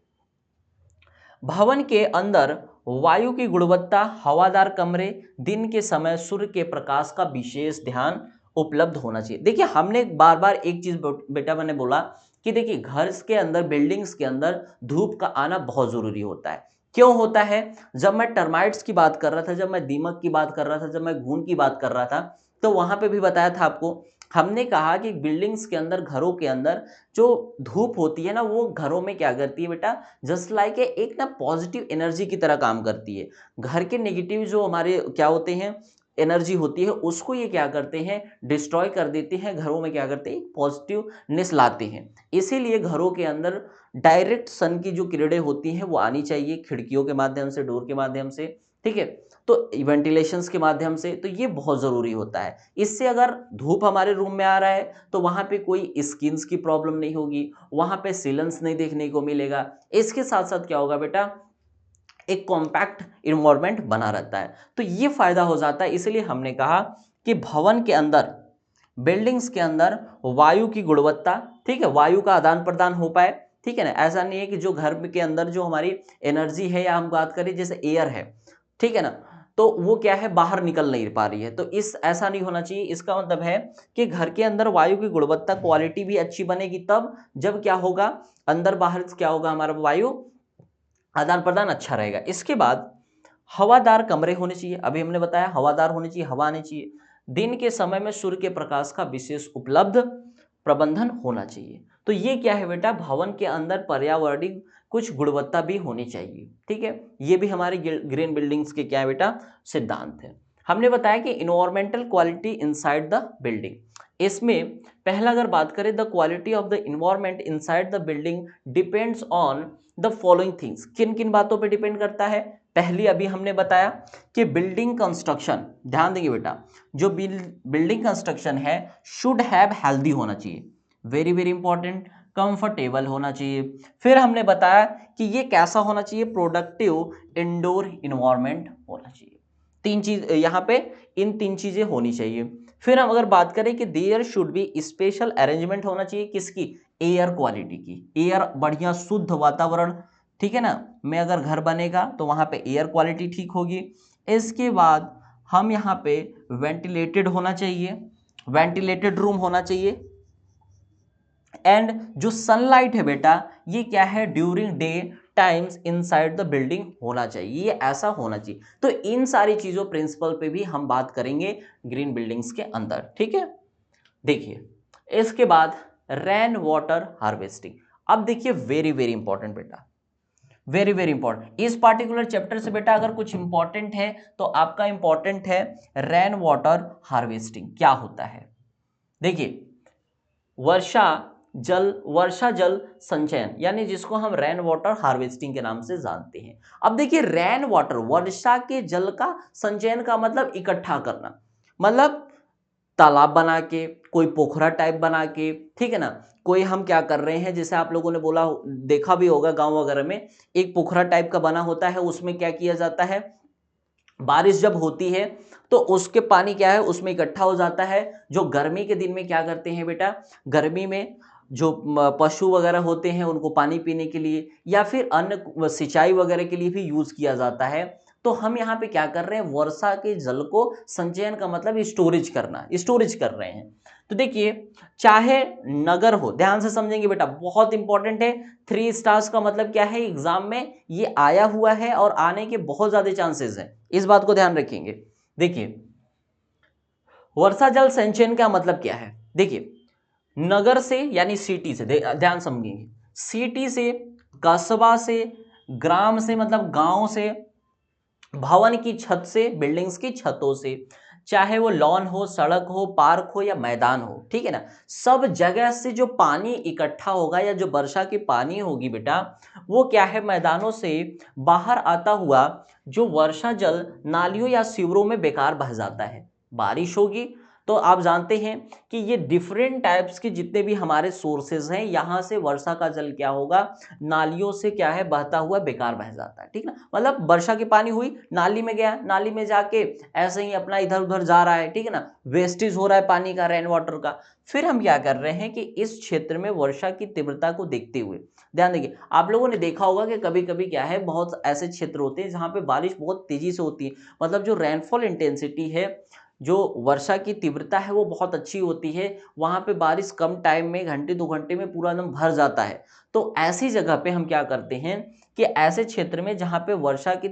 Speaker 1: भवन के अंदर वायु की गुणवत्ता, हवादार कमरे, दिन के समय सूर्य के प्रकाश का विशेष ध्यान उपलब्ध होना चाहिए। देखिए हमने बार बार एक चीज बेटा मैंने बोला कि देखिए घर के अंदर, बिल्डिंग्स के अंदर धूप का आना बहुत जरूरी होता है। क्यों होता है, जब मैं टर्माइट्स की बात कर रहा था, जब मैं दीमक की बात कर रहा था, जब मैं घून की बात कर रहा था, तो वहां पे भी बताया था आपको, हमने कहा कि बिल्डिंग्स के अंदर, घरों के अंदर जो धूप होती है ना, वो घरों में क्या करती है बेटा, जस्ट लाइक एक ना पॉजिटिव एनर्जी की तरह काम करती है। घर के नेगेटिव जो हमारे क्या होते हैं, एनर्जी होती है, उसको ये क्या करते हैं, डिस्ट्रॉय कर देते हैं, घरों में क्या करते हैं, पॉजिटिवनेस लाते हैं। इसीलिए घरों के अंदर डायरेक्ट सन की जो किरणें होती हैं वो आनी चाहिए, खिड़कियों के माध्यम से, डोर के माध्यम से, ठीक है, तो वेंटिलेशंस के माध्यम से, तो ये बहुत जरूरी होता है। इससे अगर धूप हमारे रूम में आ रहा है तो वहां पे कोई स्किन्स की प्रॉब्लम नहीं होगी, वहां पे सीलेंस नहीं देखने को मिलेगा। इसके साथ साथ क्या होगा बेटा, एक कॉम्पैक्ट इन्वायरमेंट बना रहता है, तो ये फायदा हो जाता है। इसलिए हमने कहा कि भवन के अंदर, बिल्डिंग्स के अंदर वायु की गुणवत्ता, ठीक है, वायु का आदान प्रदान हो पाए, ठीक है ना। ऐसा नहीं है कि जो घर के अंदर जो हमारी एनर्जी है, या हम बात करें जैसे एयर है, ठीक है ना, तो वो क्या है, बाहर निकल नहीं पा रही है, तो इस ऐसा नहीं होना चाहिए। इसका मतलब है कि घर के अंदर वायु की गुणवत्ता, क्वालिटी भी अच्छी बनेगी तब जब क्या होगा, अंदर बाहर क्या होगा, हमारा वायु आदान प्रदान अच्छा रहेगा। इसके बाद हवादार कमरे होने चाहिए, अभी हमने बताया हवादार होने चाहिए, हवा आनी चाहिए। दिन के समय में सूर्य के प्रकाश का विशेष उपलब्ध प्रबंधन होना चाहिए। तो ये क्या है बेटा, भवन के अंदर पर्यावरणिक कुछ गुणवत्ता भी होनी चाहिए, ठीक है। ये भी हमारे ग्रीन बिल्डिंग्स के क्या है बेटा, सिद्धांत है। हमने बताया कि environmental quality inside the building, इसमें पहला अगर बात करें, the quality of the environment inside the building depends on the following things, किन किन बातों पे डिपेंड करता है। पहली अभी हमने बताया कि बिल्डिंग कंस्ट्रक्शन, ध्यान देंगे बेटा, जो बिल्डिंग कंस्ट्रक्शन है शुड हैव हेल्दी होना चाहिए, वेरी वेरी इंपॉर्टेंट। कंफर्टेबल होना चाहिए। फिर हमने बताया कि ये कैसा होना चाहिए, प्रोडक्टिव इंडोर इन्वायरमेंट होना चाहिए। तीन चीज यहाँ पे, इन तीन चीजें होनी चाहिए। फिर हम अगर बात करें कि there should be special arrangement होना चाहिए किसकी, एयर क्वालिटी की, एयर बढ़िया शुद्ध वातावरण, ठीक है ना, में अगर घर बनेगा तो वहां पे एयर क्वालिटी ठीक होगी। इसके बाद हम यहाँ पे वेंटिलेटेड होना चाहिए, वेंटिलेटेड रूम होना चाहिए। एंड जो सनलाइट है बेटा, ये क्या है, during day times inside the building होना चाहिए, ये ऐसा होना चाहिए। तो इन सारी चीजों प्रिंसिपल पे भी हम बात करेंगे ग्रीन बिल्डिंग्स के अंदर, ठीक है। देखिए इसके बाद रेन वाटर हार्वेस्टिंग। अब देखिए वेरी वेरी इंपॉर्टेंट बेटा, वेरी वेरी इंपॉर्टेंट इस पार्टिकुलर चैप्टर से बेटा, अगर कुछ इंपॉर्टेंट है तो आपका इंपॉर्टेंट है रेन वाटर हार्वेस्टिंग क्या होता है। देखिए वर्षा जल संचयन, यानी जिसको हम रेन वाटर हार्वेस्टिंग के नाम से जानते हैं। अब देखिए रेन वाटर, वर्षा के जल का संचयन का मतलब इकट्ठा करना, मतलब तालाब बना के, कोई पोखरा टाइप बना के, ठीक है ना, कोई हम क्या कर रहे हैं, जैसे आप लोगों ने बोला देखा भी होगा गांव वगैरह में, एक पोखरा टाइप का बना होता है, उसमें क्या किया जाता है, बारिश जब होती है तो उसके पानी क्या है उसमें इकट्ठा हो जाता है। जो गर्मी के दिन में क्या करते हैं बेटा, गर्मी में जो पशु वगैरह होते हैं उनको पानी पीने के लिए या फिर अन्य सिंचाई वगैरह के लिए भी यूज किया जाता है। तो हम यहाँ पे क्या कर रहे हैं, वर्षा के जल को संचयन का मतलब स्टोरेज करना, स्टोरेज कर रहे हैं। तो देखिए चाहे नगर हो, ध्यान से समझेंगे बेटा, बहुत इंपॉर्टेंट है। 3 स्टार्स का मतलब क्या है, एग्जाम में ये आया हुआ है और आने के बहुत ज्यादा चांसेस हैं, इस बात को ध्यान रखेंगे। देखिए वर्षा जल संचयन का मतलब क्या है, देखिए नगर से यानी सिटी से, ध्यान समझेंगे, सिटी से, कस्बा से, ग्राम से मतलब गांव से, भवन की छत से, बिल्डिंग्स की छतों से, चाहे वो लॉन हो, सड़क हो, पार्क हो या मैदान हो, ठीक है ना, सब जगह से जो पानी इकट्ठा होगा या जो वर्षा की पानी होगी बेटा, वो क्या है, मैदानों से बाहर आता हुआ जो वर्षा जल नालियों या सीवरों में बेकार बह जाता है। बारिश होगी तो आप जानते हैं कि ये डिफरेंट टाइप्स के जितने भी हमारे सोर्सेज हैं, यहां से वर्षा का जल क्या होगा, नालियों से क्या है बहता हुआ बेकार बह जाता है, ठीक ना, मतलब वर्षा की पानी हुई, नाली में गया, नाली में जाके ऐसे ही अपना इधर उधर जा रहा है, ठीक है ना, वेस्टेज हो रहा है पानी का, रेन वाटर का। फिर हम क्या कर रहे हैं कि इस क्षेत्र में वर्षा की तीव्रता को देखते हुए, ध्यान देखिए, आप लोगों ने देखा होगा कि कभी कभी क्या है, बहुत ऐसे क्षेत्र होते हैं जहां पे बारिश बहुत तेजी से होती है, मतलब जो रेनफॉल इंटेंसिटी है, जो वर्षा की तीव्रता है वो बहुत अच्छी होती है, वहां पे बारिश कम टाइम में, घंटे 2 घंटे में पूरा एकदम भर जाता है। तो ऐसी जगह पे हम क्या करते हैं कि ऐसे क्षेत्र में जहां पे वर्षा की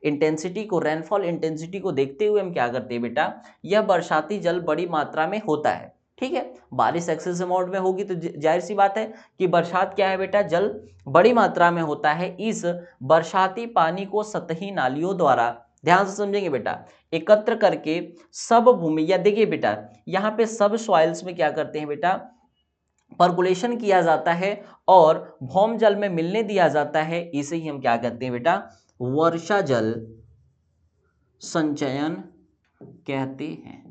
Speaker 1: इंटेंसिटी को, रेनफॉल इंटेंसिटी को देखते हुए हम क्या करते हैं बेटा, यह बरसाती जल बड़ी मात्रा में होता है, ठीक है। बारिश एक्सेसिव अमाउंट में होगी तो जाहिर सी बात है कि बरसात क्या है बेटा, जल बड़ी मात्रा में होता है। इस बरसाती पानी को सतही नालियों द्वारा, ध्यान से समझेंगे बेटा, एकत्र करके सब भूमि, या देखिए बेटा यहाँ पे सब सॉइल्स में क्या करते हैं बेटा, पर्कुलेशन किया जाता है और भौम जल में मिलने दिया जाता है। इसे ही हम क्या कहते हैं बेटा, वर्षा जल संचयन कहते हैं,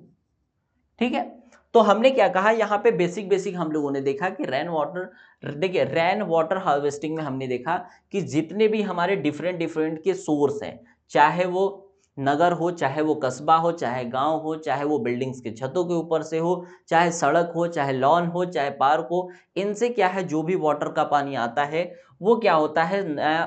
Speaker 1: ठीक है। तो हमने क्या कहा, यहाँ पे बेसिक बेसिक हम लोगों ने देखा कि रेन वाटर, देखिए रेन वाटर हार्वेस्टिंग में हमने देखा कि जितने भी हमारे डिफरेंट डिफरेंट के सोर्स हैं, चाहे वो नगर हो, चाहे वो कस्बा हो, चाहे गांव हो, चाहे वो बिल्डिंग्स के छतों के ऊपर से हो, चाहे सड़क हो, चाहे लॉन हो, चाहे पार्क हो, इनसे क्या है, जो भी वाटर का पानी आता है वो क्या होता है,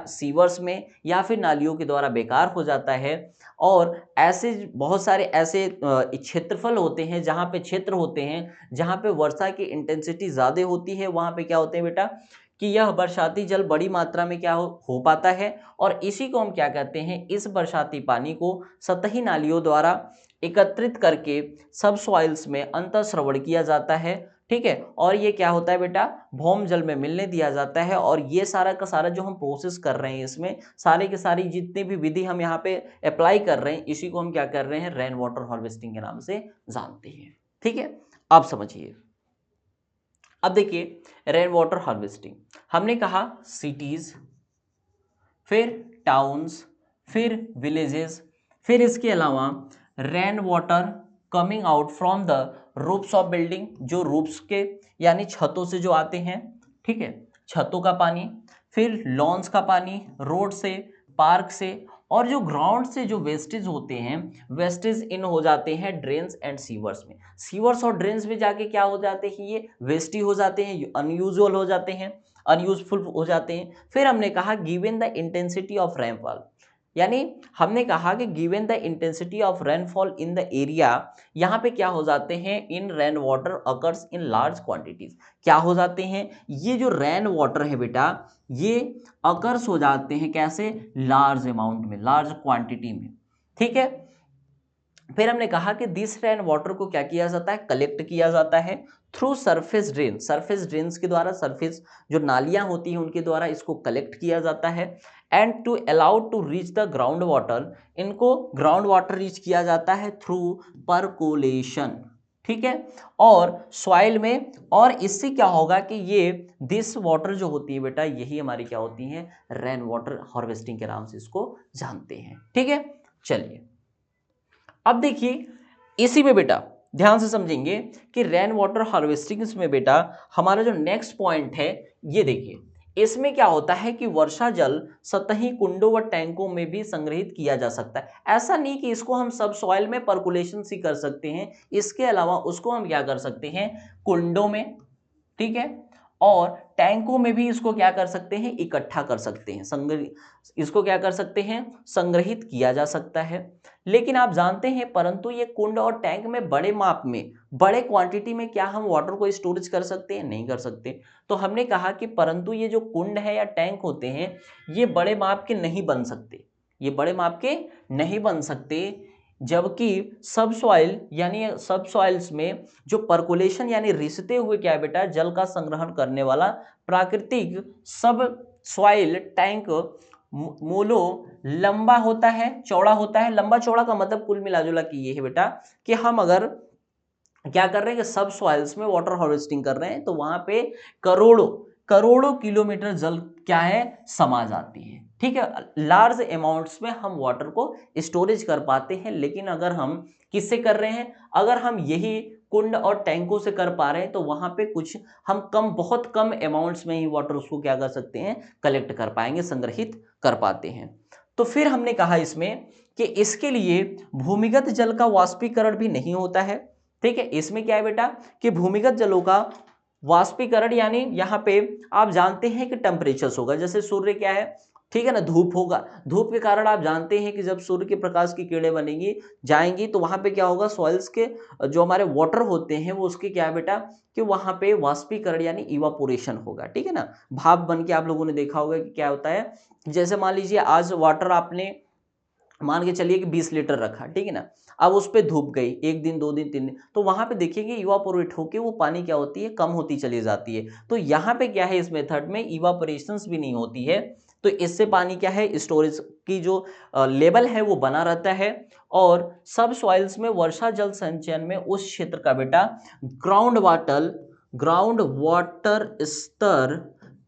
Speaker 1: सीवर्स में या फिर नालियों के द्वारा बेकार हो जाता है। और ऐसे बहुत सारे ऐसे क्षेत्रफल होते हैं, जहाँ पे क्षेत्र होते हैं जहाँ पे वर्षा की इंटेंसिटी ज़्यादा होती है, वहाँ पे क्या होते हैं बेटा, कि यह बरसाती जल बड़ी मात्रा में क्या हो पाता है। और इसी को हम क्या कहते हैं, इस बरसाती पानी को सतही नालियों द्वारा एकत्रित करके सब सॉइल्स में अंतःस्रवण किया जाता है, ठीक है। और ये क्या होता है बेटा, भौम जल में मिलने दिया जाता है। और ये सारा का सारा जो हम प्रोसेस कर रहे हैं, इसमें सारे के सारी जितने भी विधि हम यहाँ पे अप्लाई कर रहे हैं, इसी को हम क्या कर रहे हैं, रेन वाटर हार्वेस्टिंग के नाम से जानते हैं, ठीक है। आप समझिए, अब देखिए रेन वाटर हार्वेस्टिंग, हमने कहा सिटीज, फिर टाउन्स, फिर विलेजेस, फिर इसके अलावा rain water coming out from the roofs of building, जो रूफ्स के यानी छतों से जो आते हैं, ठीक है, छतों का पानी, फिर लॉन्स का पानी, रोड से, पार्क से, और जो ग्राउंड से जो वेस्टेज होते हैं, वेस्टेज इन हो जाते हैं ड्रेन्स एंड सीवर्स में। सीवर्स और ड्रेन्स में जाके क्या हो जाते हैं, ये वेस्टी हो जाते हैं, अनयूजुअल हो जाते हैं, अनयूजफुल हो जाते हैं। फिर हमने कहा given the intensity of rainfall, यानी हमने कहा कि given the intensity of rainfall in the area, यहाँ पे क्या हो जाते हैं, in rain water occurs in large quantities. क्या हो जाते हैं, ये जो रेन वाटर है बेटा, ये अकर्स हो जाते हैं कैसे, लार्ज अमाउंट में, लार्ज क्वांटिटी में। ठीक है, फिर हमने कहा कि दिस रेन वाटर को क्या किया जाता है, कलेक्ट किया जाता है through surface drain, surface drains के द्वारा, सरफेस जो नालियां होती हैं उनके द्वारा इसको कलेक्ट किया जाता है। And to allow to reach the ground water, इनको ग्राउंड वाटर रीच किया जाता है थ्रू परकोलेशन। ठीक है, और सॉइल में, और इससे क्या होगा कि ये दिस वाटर जो होती है बेटा, यही हमारी क्या होती है, रेन वाटर हार्वेस्टिंग के नाम से इसको जानते हैं। ठीक है, चलिए अब देखिए इसी में बेटा ध्यान से समझेंगे कि रेन वाटर हार्वेस्टिंग में बेटा हमारा जो नेक्स्ट पॉइंट है, ये देखिए इसमें क्या होता है कि वर्षा जल सतही कुंडों व टैंकों में भी संग्रहित किया जा सकता है। ऐसा नहीं कि इसको हम सब सॉइल में परकुलेशन से कर सकते हैं, इसके अलावा उसको हम क्या कर सकते हैं, कुंडों में, ठीक है, और टैंकों में भी इसको क्या कर सकते हैं, इकट्ठा कर सकते हैं, इसको क्या कर सकते हैं, संग्रहित किया जा सकता है। लेकिन आप जानते हैं, परंतु ये कुंड और टैंक में बड़े माप में, बड़े क्वांटिटी में क्या हम वाटर को स्टोरेज कर सकते हैं, नहीं कर सकते। तो हमने कहा कि परंतु ये जो कुंड है या टैंक होते हैं, ये बड़े माप के नहीं बन सकते, ये बड़े माप के नहीं बन सकते, जबकि सब सॉइल यानी सब सॉइल्स में जो परकुलेशन यानी रिसते हुए क्या है बेटा, जल का संग्रहण करने वाला प्राकृतिक सब सॉइल टैंक मोलो लंबा होता है, चौड़ा होता है। लंबा चौड़ा का मतलब कुल मिला जुला के ये है बेटा कि हम अगर क्या कर रहे हैं कि सब सॉइल्स में वाटर हार्वेस्टिंग कर रहे हैं, तो वहां पे करोड़ों करोड़ों किलोमीटर जल क्या है, समा जाती है। ठीक है, लार्ज अमाउंट्स में हम वाटर को स्टोरेज कर पाते हैं। लेकिन अगर हम किससे कर रहे हैं, अगर हम यही कुंड और टैंकों से कर पा रहे हैं, तो वहां पे कुछ हम कम, बहुत कम अमाउंट्स में ही वाटर उसको क्या कर सकते हैं, कलेक्ट कर पाएंगे, संग्रहित कर पाते हैं। तो फिर हमने कहा इसमें कि इसके लिए भूमिगत जल का वाष्पीकरण भी नहीं होता है। ठीक है, इसमें क्या है बेटा कि भूमिगत जलों का वाष्पीकरण, यानी यहाँ पे आप जानते हैं कि टेम्परेचर्स होगा, जैसे सूर्य क्या है, ठीक है ना, धूप होगा, धूप के कारण आप जानते हैं कि जब सूर्य के प्रकाश की किरणें बनेंगी जाएंगी, तो वहां पे क्या होगा, सॉइल्स के जो हमारे वाटर होते हैं वो उसके क्या है बेटा कि वहां पे वाष्पीकरण यानी इवापोरेशन होगा। ठीक है ना, भाप बन के आप लोगों ने देखा होगा कि क्या होता है, जैसे मान लीजिए आज वाटर आपने मान के चलिए कि 20 लीटर रखा, ठीक है ना, अब उस पर धूप गई, एक दिन, 2 दिन, 3 दिन, तो वहां पे देखिएगा इवापोरेट होके वो पानी क्या होती है, कम होती चली जाती है। तो यहाँ पे क्या है, इस मेथड में इवापोरेशंस भी नहीं होती है, तो इससे पानी क्या है, स्टोरेज की जो लेवल है वो बना रहता है। और सब सॉइल्स में वर्षा जल संचयन में उस क्षेत्र का बेटा ग्राउंड वाटर स्तर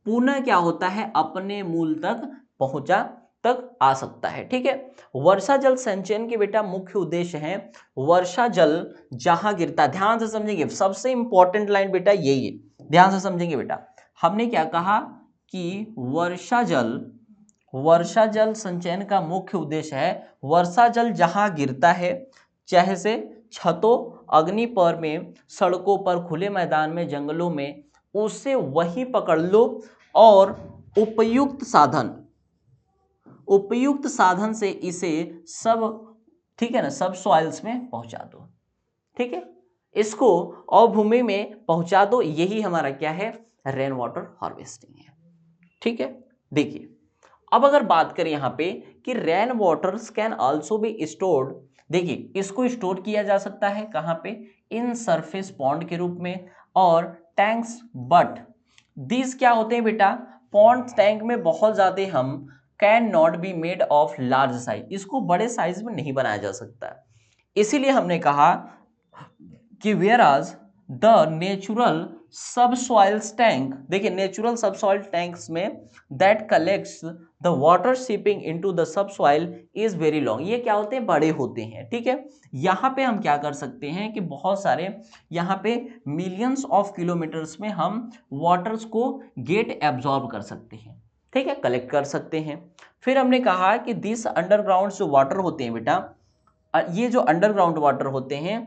Speaker 1: पुनः क्या होता है, अपने मूल तक पहुंचा तक आ सकता है। ठीक है, वर्षा जल संचयन के बेटा मुख्य उद्देश्य है, वर्षा जल जहां गिरता, ध्यान से समझेंगे, सबसे इंपॉर्टेंट लाइन बेटा यही है, ध्यान से समझेंगे बेटा। हमने क्या कहा कि वर्षा जल संचयन का मुख्य उद्देश्य है, वर्षा जल जहां गिरता है, चाहे से छतों, अग्नि पर में, सड़कों पर, खुले मैदान में, जंगलों में, उसे वही पकड़ लो और उपयुक्त साधन से इसे सब, ठीक है ना, सब सॉइल्स में पहुंचा दो। ठीक है, इसको अवभूमि में पहुंचा दो, यही हमारा क्या है, रेन वाटर हार्वेस्टिंग है। ठीक है, देखिए अब अगर बात करें यहां पे कि rain waters can also be stored, देखिए इसको स्टोर किया जा सकता है कहां पे, इन सरफेस पॉन्ड के रूप में और टैंक्स, बट दिस क्या होते हैं बेटा, पॉन्ड टैंक में बहुत ज्यादा हम can not be made of large size, इसको बड़े साइज में नहीं बनाया जा सकता। इसीलिए हमने कहा कि वेयर आज द नेचुरल सबसॉइल्स टैंक, देखिए नेचुरल सबसॉइल टैंक्स में that collects the water seeping into the subsoil is very long, ये क्या होते हैं, बड़े होते हैं, ठीक है। यहाँ पे हम क्या कर सकते हैं कि बहुत सारे यहाँ पे मिलियंस ऑफ किलोमीटर्स में हम वाटर्स को गेट एब्जॉर्ब कर सकते हैं, ठीक है, कलेक्ट कर सकते हैं। फिर हमने कहा कि दिस अंडरग्राउंड जो वाटर होते हैं बेटा, ये जो अंडरग्राउंड वाटर होते हैं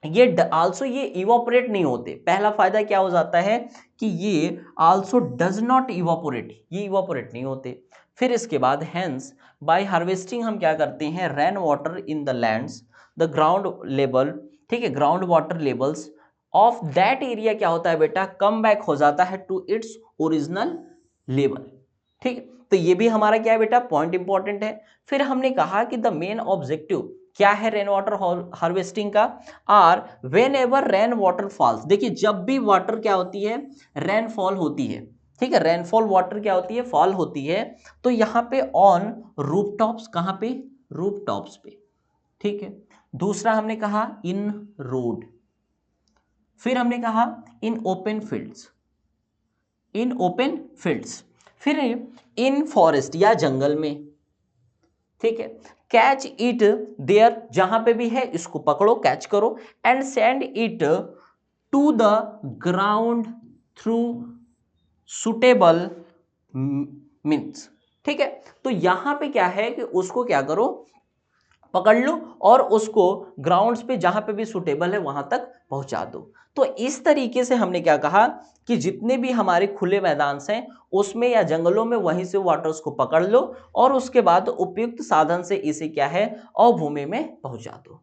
Speaker 1: ये आल्सो ये इवापोरेट नहीं होते। पहला फायदा क्या हो जाता है कि ये आल्सो डज नॉट इवापोरेट, ये इवापोरेट नहीं होते। फिर इसके बाद हेंस बाय हार्वेस्टिंग हम क्या करते हैं, rain water in the lands the ground level, ठीक है, ground water levels of that area क्या होता है बेटा, कम बैक हो जाता है टू इट्स ओरिजिनल लेवल, ठीक है। तो ये भी हमारा क्या है बेटा, पॉइंट इंपॉर्टेंट है। फिर हमने कहा कि द मेन ऑब्जेक्टिव क्या है रेन वाटर हार्वेस्टिंग का, are whenever rain water falls, देखिए जब भी वाटर क्या होती है, रेनफॉल होती है, ठीक है, रेनफॉल वाटर क्या होती है, फॉल होती है, तो यहाँ पे ऑन रूफटॉप्स, कहाँ पे, रूफटॉप्स पे, ठीक है। दूसरा हमने कहा इन रोड, फिर हमने कहा in open fields, in open fields, फिर इन फॉरेस्ट या जंगल में, ठीक है। कैच इट देयर, जहां पे भी है इसको पकड़ो, कैच करो, and send it to the ground through suitable means, ठीक है। तो यहां पे क्या है कि उसको क्या करो, पकड़ लो और उसको ग्राउंड्स पे जहां पे भी सुटेबल है वहां तक पहुंचा दो। तो इस तरीके से हमने क्या कहा कि जितने भी हमारे खुले मैदान हैं उसमें या जंगलों में वहीं से वाटर्स को पकड़ लो और उसके बाद उपयुक्त साधन से इसे क्या है, अवभूमि में पहुंचा दो।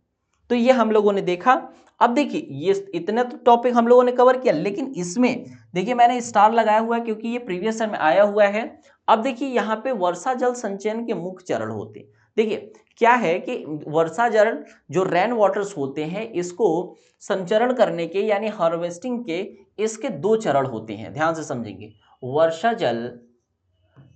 Speaker 1: तो ये हम लोगों ने देखा। अब देखिए ये इतने तो टॉपिक हम लोगों ने कवर किया, लेकिन इसमें देखिए मैंने स्टार लगाया हुआ है क्योंकि ये प्रीवियस ईयर में आया हुआ है। अब देखिए यहाँ पे वर्षा जल संचयन के मुख्य चरण होते हैं। देखिए क्या है कि वर्षा जल जो रेन वाटर्स होते हैं इसको संचरण करने के यानी हार्वेस्टिंग के इसके दो चरण होते हैं, ध्यान से समझेंगे। वर्षा जल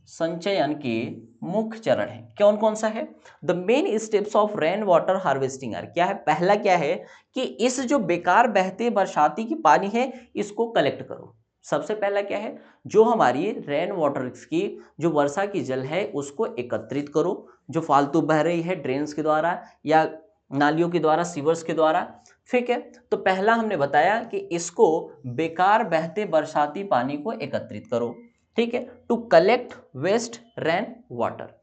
Speaker 1: संचयन के मुख्य चरण है, कौन कौन सा है, the main steps of rain water harvesting are, क्या है, पहला क्या है कि इस जो बेकार बहते बरसाती की पानी है इसको कलेक्ट करो। सबसे पहला क्या है, जो हमारी रेन वाटर की जो वर्षा की जल है उसको एकत्रित करो, जो फालतू बह रही है ड्रेन्स के द्वारा या नालियों के द्वारा, सीवर्स के द्वारा, ठीक है। तो पहला हमने बताया कि इसको बेकार बहते बरसाती पानी को एकत्रित करो, ठीक है, to collect waste rain water.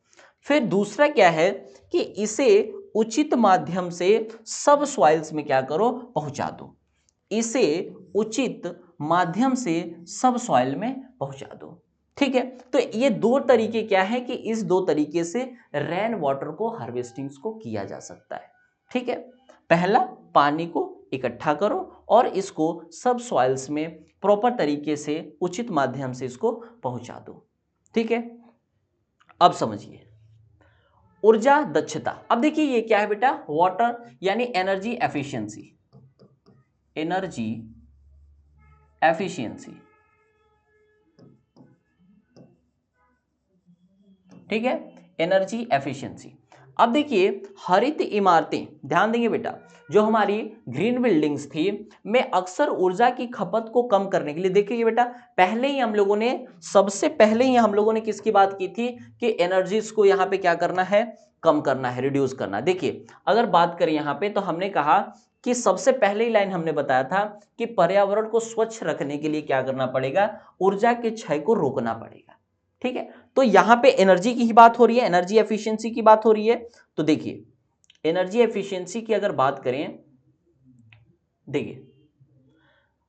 Speaker 1: फिर दूसरा क्या है कि इसे उचित माध्यम से सब सॉइल्स में क्या करो, पहुंचा दो, इसे उचित माध्यम से सब सॉइल में पहुंचा दो, ठीक है। तो ये दो तरीके क्या है कि इस दो तरीके से रेन वाटर को हार्वेस्टिंग को किया जा सकता है, ठीक है। पहला पानी को इकट्ठा करो और इसको सब सॉइल्स में प्रॉपर तरीके से उचित माध्यम से इसको पहुंचा दो, ठीक है। अब समझिए ऊर्जा दक्षता। अब देखिए ये क्या है बेटा, वाटर यानी एनर्जी एफिशिएंसी, एनर्जी एफिशिएंसी, ठीक है, एनर्जी एफिशिएंसी। अब देखिए हरित इमारतें, ध्यान देंगे बेटा, जो हमारी ग्रीन बिल्डिंग्स थी में अक्सर ऊर्जा की खपत को कम करने के लिए, देखिए बेटा पहले ही हम लोगों ने, सबसे पहले ही हम लोगों ने किसकी बात की थी कि एनर्जीज को यहाँ पे क्या करना है, कम करना है, रिड्यूस करना। देखिए अगर बात करें यहाँ पे तो हमने कहा कि सबसे पहले ही लाइन हमने बताया था कि पर्यावरण को स्वच्छ रखने के लिए क्या करना पड़ेगा, ऊर्जा के क्षय को रोकना पड़ेगा, ठीक है। तो यहां पे एनर्जी की ही बात हो रही है, एनर्जी एफिशिएंसी की बात हो रही है। तो देखिए एनर्जी एफिशिएंसी की अगर बात करें, देखिए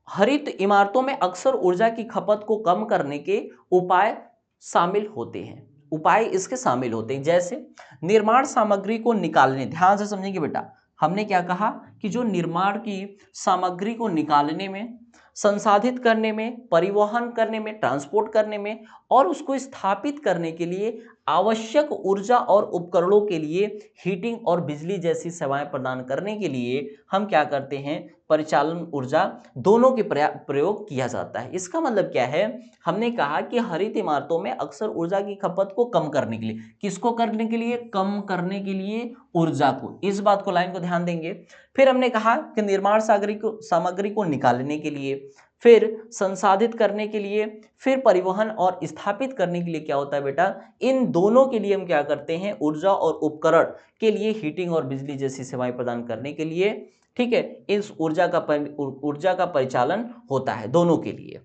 Speaker 1: हरित इमारतों में अक्सर ऊर्जा की खपत को कम करने के उपाय शामिल होते हैं, उपाय इसके शामिल होते हैं, जैसे निर्माण सामग्री को निकालने, ध्यान से समझेंगे बेटा, हमने क्या कहा कि जो निर्माण की सामग्री को निकालने में, संसाधित करने में, परिवहन करने में, ट्रांसपोर्ट करने में और उसको स्थापित करने के लिए आवश्यक ऊर्जा और उपकरणों के लिए हीटिंग और बिजली जैसी सेवाएं प्रदान करने के लिए हम क्या करते हैं, परिचालन ऊर्जा दोनों के प्रयोग किया जाता है। इसका मतलब क्या है, हमने कहा कि हरित इमारतों में अक्सर ऊर्जा की खपत को कम करने के लिए, किसको करने के लिए, कम करने के लिए ऊर्जा को, इस बात को, लाइन को ध्यान देंगे। फिर हमने कहा कि निर्माण सामग्री को निकालने के लिए, फिर संसाधित करने के लिए, फिर परिवहन और स्थापित करने के लिए क्या होता है बेटा, इन दोनों के लिए हम क्या करते हैं, ऊर्जा और उपकरण के लिए हीटिंग और बिजली जैसी सेवाएं प्रदान करने के लिए, ठीक है, इस ऊर्जा का परिचालन होता है दोनों के लिए।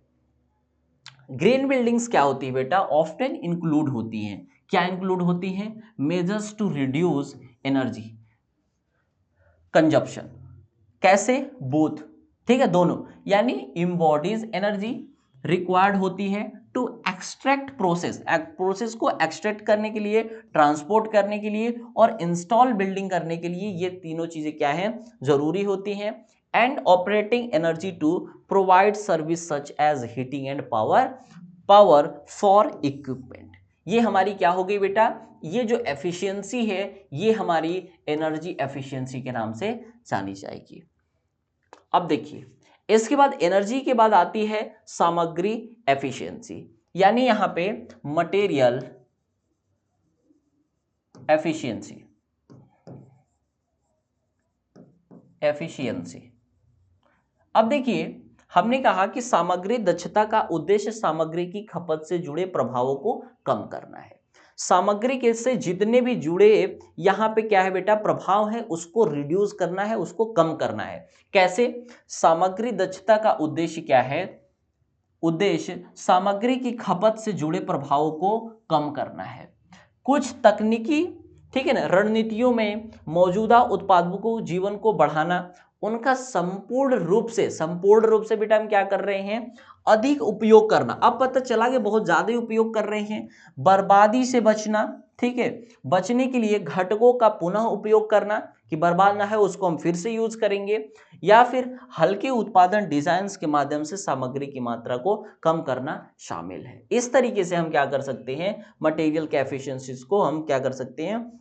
Speaker 1: ग्रीन बिल्डिंग्स क्या होती है बेटा, ऑफ्टन इंक्लूड होती हैं, क्या इंक्लूड होती हैं, measures to reduce energy consumption. कैसे, बोथ, ठीक है, दोनों, यानी इम्बॉडीज एनर्जी रिक्वायर्ड होती है टू एक्सट्रैक्ट प्रोसेस को एक्सट्रैक्ट करने के लिए, ट्रांसपोर्ट करने के लिए और इंस्टॉल बिल्डिंग करने के लिए, ये तीनों चीजें क्या हैं, जरूरी होती हैं। And operating energy to provide service such as heating and power for equipment. ये हमारी क्या हो गई बेटा, ये जो एफिशिएंसी है ये हमारी एनर्जी एफिशिएंसी के नाम से जानी जाएगी। अब देखिए, इसके बाद एनर्जी के बाद आती है सामग्री एफिशिएंसी, यानी यहां पे मटेरियल एफिशिएंसी। अब देखिए, हमने कहा कि सामग्री दक्षता का उद्देश्य सामग्री की खपत से जुड़े प्रभावों को कम करना है। सामग्री के से जितने भी जुड़े यहां पे क्या है बेटा, प्रभाव है, उसको रिड्यूस करना है, उसको कम करना है। कैसे, सामग्री दक्षता का उद्देश्य क्या है, उद्देश्य सामग्री की खपत से जुड़े प्रभावों को कम करना है। कुछ तकनीकी, ठीक है ना, रणनीतियों में मौजूदा उत्पादों को जीवन को बढ़ाना, उनका संपूर्ण रूप से बेटा हम क्या कर रहे हैं, अधिक उपयोग करना। अब पता चला कि बहुत ज्यादा उपयोग कर रहे हैं, बर्बादी से बचना, ठीक है, बचने के लिए घटकों का पुनः उपयोग करना कि बर्बाद ना है, उसको हम फिर से यूज करेंगे, या फिर हल्के उत्पादन डिजाइन के माध्यम से सामग्री की मात्रा को कम करना शामिल है। इस तरीके से हम क्या कर सकते हैं, मटेरियल के एफिशिएंसीज को हम क्या कर सकते हैं,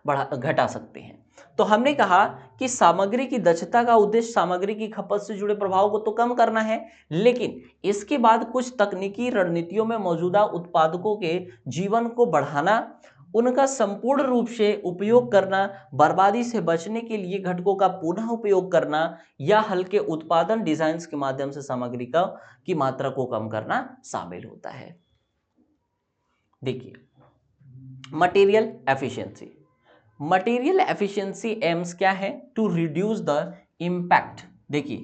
Speaker 1: घटा सकते हैं। तो हमने कहा कि सामग्री की दक्षता का उद्देश्य सामग्री की खपत से जुड़े प्रभाव को तो कम करना है, लेकिन इसके बाद कुछ तकनीकी रणनीतियों में मौजूदा उत्पादकों के जीवन को बढ़ाना, उनका संपूर्ण रूप से उपयोग करना, बर्बादी से बचने के लिए घटकों का पुनः उपयोग करना, या हल्के उत्पादन डिजाइन के माध्यम से सामग्री की मात्रा को कम करना शामिल होता है। देखिए, material efficiency. Material efficiency aims क्या है, टू रिड्यूस द इम्पैक्ट, देखिए,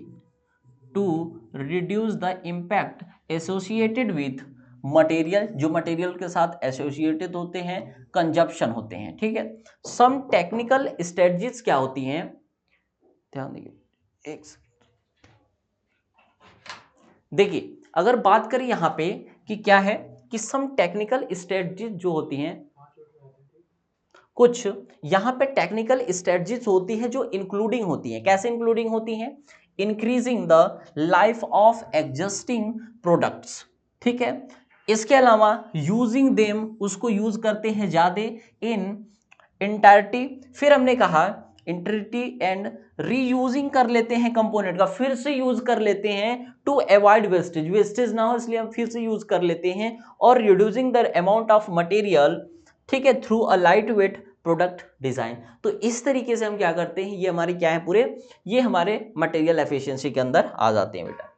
Speaker 1: to reduce the impact associated with material, जो मटेरियल के साथ एसोसिएटेड होते हैं, कंजप्शन होते हैं, ठीक है। सम टेक्निकल स्ट्रेटजीज क्या होती हैं, ध्यान देखिए, एक सेकंड, देखिए, अगर बात करें यहां पे कि क्या है कि सम टेक्निकल स्ट्रेटजीज जो होती हैं, कुछ यहां पे टेक्निकल स्ट्रेटजीज होती है जो इंक्लूडिंग होती हैं। कैसे इंक्लूडिंग होती हैं, increasing the life of existing products, ठीक है। इसके अलावा यूजिंग देम, उसको यूज करते हैं ज्यादा, इन इंटायरिटी, फिर हमने कहा इंटरिटी एंड रीयूजिंग कर लेते हैं कंपोनेंट का, फिर से यूज कर लेते हैं, टू अवॉइड वेस्टेज ना हो इसलिए हम फिर से यूज कर लेते हैं, और reducing the amount of material, ठीक है, through a light weight product design. तो इस तरीके से हम क्या करते हैं, ये हमारे क्या है पूरे, ये हमारे मटेरियल एफिशिएंसी के अंदर आ जाते हैं बेटा।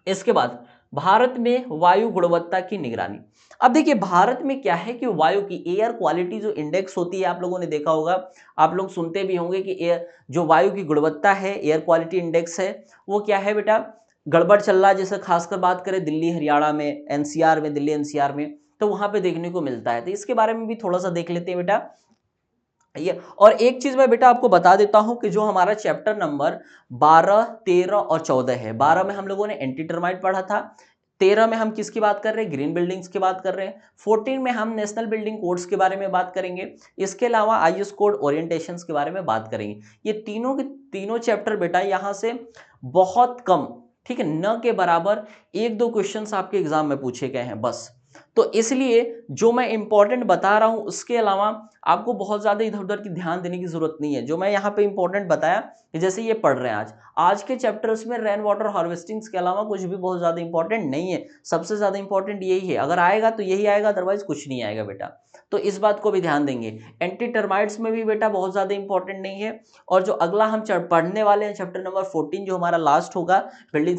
Speaker 1: इसके बाद भारत में वायु गुणवत्ता की निगरानी। अब देखिए, भारत में क्या है कि वायु की एयर क्वालिटी जो इंडेक्स होती है, आप लोगों ने देखा होगा, आप लोग सुनते भी होंगे कि एयर जो वायु की गुणवत्ता है, एयर क्वालिटी इंडेक्स है, वो क्या है बेटा, गड़बड़ चल रहा है। जैसे खासकर बात करें दिल्ली हरियाणा में, एनसीआर में, दिल्ली एनसीआर में, तो वहां पे देखने को मिलता है। तो इसके बारे में भी थोड़ा सा देख लेते हैं बेटा। ये और एक चीज मैं बेटा आपको बता देता हूं कि जो हमारा चैप्टर नंबर 12, 13 और 14 है, 12 में हम लोगों ने एंटी टर्माइट पढ़ा था, 13 में हम किसकी बात कर रहे हैं, ग्रीन बिल्डिंग्स की बात कर रहे हैं, 14 में हम नेशनल बिल्डिंग कोड्स के बारे में बात करेंगे, इसके अलावा आईएस कोड ओरिएंटेशंस के बारे में बात करेंगे। ये तीनों के तीनों चैप्टर बेटा यहां से बहुत कम, ठीक है, न के बराबर 1-2 क्वेश्चंस आपके एग्जाम में पूछे गए हैं बस। तो इसलिए जो मैं इंपॉर्टेंट बता रहा हूं उसके अलावा आपको बहुत ज्यादा इधर उधर की ध्यान देने की जरूरत नहीं है। जो मैं यहाँ पे इंपॉर्टेंट बताया कि जैसे ये पढ़ रहे हैं आज के चैप्टर्स में रेन वाटर हार्वेस्टिंग के अलावा कुछ भी बहुत ज्यादा इंपॉर्टेंट नहीं है। सबसे ज्यादा इंपॉर्टेंट यही है, अगर आएगा तो यही आएगा, अदरवाइज कुछ नहीं आएगा बेटा। तो इस बात को भी ध्यान देंगे। एंटी टर्माइट्स में भी बेटा बहुत ज्यादा इंपॉर्टेंट नहीं है। और जो अगला हम पढ़ने वाले हैं चैप्टर नंबर 14 जो हमारा लास्ट होगा बिल्डिंग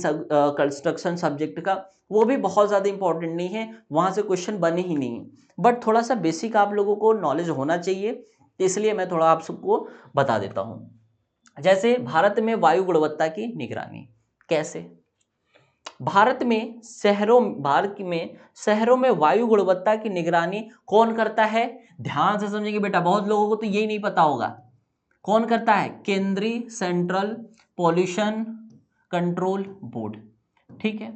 Speaker 1: कंस्ट्रक्शन सब्जेक्ट का, वो भी बहुत ज्यादा इंपॉर्टेंट नहीं है, वहां से क्वेश्चन बने ही नहीं। बट थोड़ा सा बेसिक आप लोगों को नॉलेज होना चाहिए, तो इसलिए मैं थोड़ा आप सबको बता देता हूं। जैसे भारत में वायु गुणवत्ता की निगरानी कैसे, भारत में शहरों में वायु गुणवत्ता की निगरानी कौन करता है? ध्यान से समझेंगे बेटा, बहुत लोगों को तो यही नहीं पता होगा। कौन करता है? केंद्रीय सेंट्रल पॉल्यूशन कंट्रोल बोर्ड। ठीक है,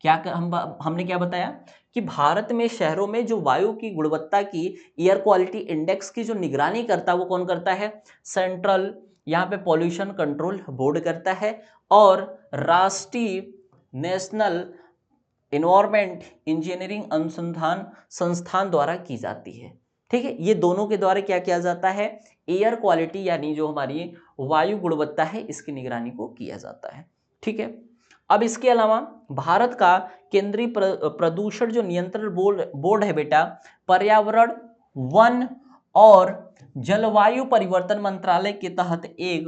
Speaker 1: हमने क्या बताया कि भारत में शहरों में जो वायु की गुणवत्ता की एयर क्वालिटी इंडेक्स की जो निगरानी करता है वो कौन करता है? सेंट्रल, यहाँ पे पॉल्यूशन कंट्रोल बोर्ड करता है। और राष्ट्रीय नेशनल एनवायरमेंट इंजीनियरिंग अनुसंधान संस्थान द्वारा की जाती है। ठीक है, ये दोनों के द्वारा क्या किया जाता है? एयर क्वालिटी यानी जो हमारी वायु गुणवत्ता है इसकी निगरानी को किया जाता है। ठीक है, अब इसके अलावा भारत का केंद्रीय प्रदूषण जो नियंत्रण बोर्ड है बेटा, पर्यावरण, वन और जलवायु परिवर्तन मंत्रालय के तहत एक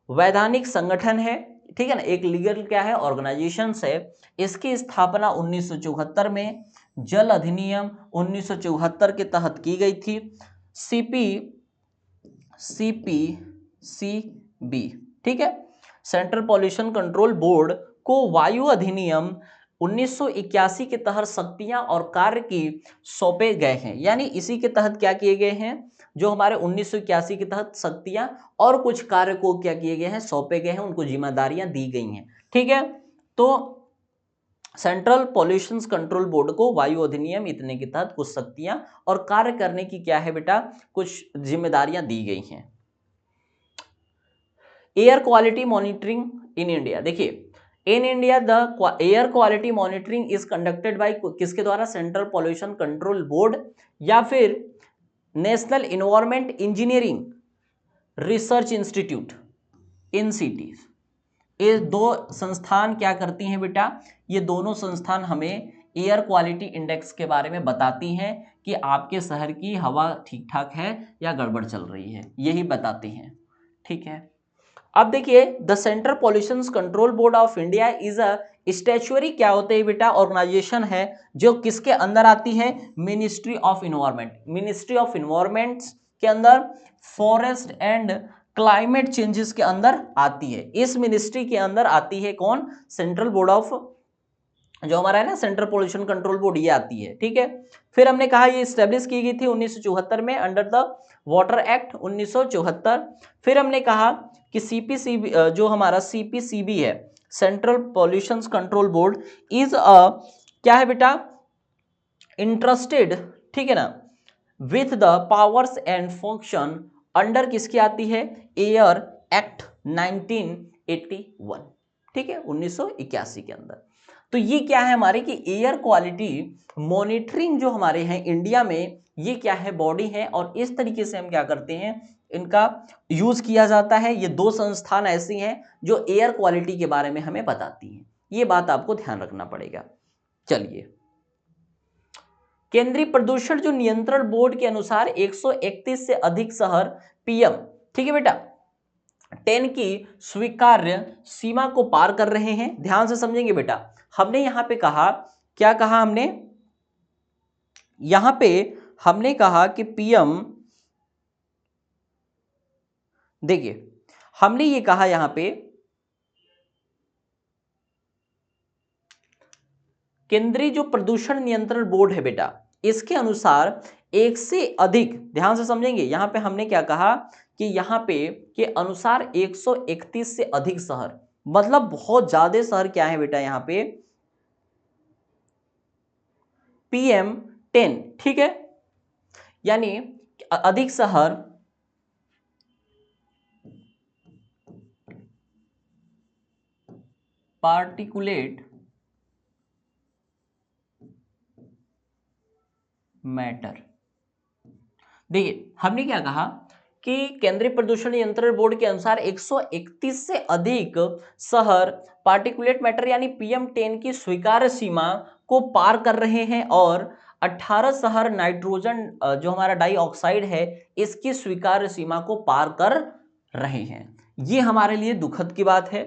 Speaker 1: वैधानिक संगठन है। ठीक है ना, एक लीगल क्या है? ऑर्गेनाइजेशन है। इसकी स्थापना 1974 में जल अधिनियम 1974 के तहत की गई थी। सीपीसीबी, ठीक है, सेंट्रल पॉल्यूशन कंट्रोल बोर्ड को वायु अधिनियम 1981 के तहत शक्तियां और कार्य की सौंपे गए हैं। यानी इसी के तहत क्या किए गए हैं? जो हमारे 1981 के तहत शक्तियां और कुछ कार्य को क्या किए गए हैं? सौंपे गए हैं, उनको जिम्मेदारियां दी गई हैं। ठीक है, तो सेंट्रल पॉल्यूशन कंट्रोल बोर्ड को वायु अधिनियम इतने के तहत कुछ शक्तियां और कार्य करने की क्या है बेटा? कुछ जिम्मेदारियां दी गई हैं। Air quality monitoring in India, देखिए in India the air quality monitoring is conducted by किसके द्वारा? सेंट्रल पॉल्यूशन कंट्रोल बोर्ड या फिर national environment engineering research institute, इनसीटी। ये दो संस्थान क्या करती हैं बेटा? ये दोनों संस्थान हमें एयर क्वालिटी इंडेक्स के बारे में बताती हैं कि आपके शहर की हवा ठीक ठाक है या गड़बड़ चल रही है, यही बताती हैं। ठीक है, अब देखिए the central pollution control board of India is a statutory, क्या होते हैं बेटा? ऑर्गेनाइजेशन है जो किसके अंदर आती है? Ministry of environment. Ministry of environment के अंदर फॉरेस्ट एंड क्लाइमेट चेंजेस के अंदर आती है। इस मिनिस्ट्री के अंदर आती है कौन? सेंट्रल बोर्ड ऑफ, जो हमारा है ना सेंट्रल पॉल्यूशन कंट्रोल बोर्ड, ये आती है। ठीक है, फिर हमने कहा ये स्टैब्लिश की गई थी 1974 में अंडर द वाटर एक्ट 1974। फिर हमने कहा कि सीपीसीबी, जो हमारा सीपीसीबी है central pollution control board, is a क्या है बेटा? इंटरेस्टेड, ठीक है ना, with the powers and function under किसकी आती है? एयर एक्ट 1981, ठीक है, 1981 के अंदर। तो ये क्या है हमारे कि एयर क्वालिटी मॉनिटरिंग जो हमारे हैं इंडिया में, ये क्या है? बॉडी है, और इस तरीके से हम क्या करते हैं? इनका यूज किया जाता है। ये दो संस्थान ऐसी हैं जो एयर क्वालिटी के बारे में हमें बताती हैं। ये बात आपको ध्यान रखना पड़ेगा। चलिए, केंद्रीय प्रदूषण जो नियंत्रण बोर्ड के अनुसार 131 से अधिक शहर पीएम, ठीक है बेटा, 10 की स्वीकार्य सीमा को पार कर रहे हैं। ध्यान से समझेंगे बेटा, हमने यहां पे कहा, क्या कहा हमने? यहां पे हमने कहा कि पीएम, देखिए हमने ये कहा यहां पे केंद्रीय जो प्रदूषण नियंत्रण बोर्ड है बेटा, इसके अनुसार एक से अधिक, ध्यान से समझेंगे, यहां पे हमने क्या कहा कि यहां पे के अनुसार 131 से अधिक शहर, मतलब बहुत ज्यादा शहर क्या है बेटा? यहां पे PM10, ठीक है, यानी अधिक शहर पार्टिकुलेट मैटर। देखिए हमने क्या कहा कि केंद्रीय प्रदूषण नियंत्रण बोर्ड के अनुसार 131 से अधिक शहर पार्टिकुलेट मैटर यानी PM10 की स्वीकार्य सीमा को पार कर रहे हैं और 18 शहर नाइट्रोजन जो हमारा डाइऑक्साइड है इसकी स्वीकार्य सीमा को पार कर रहे हैं। ये हमारे लिए दुखद की बात है।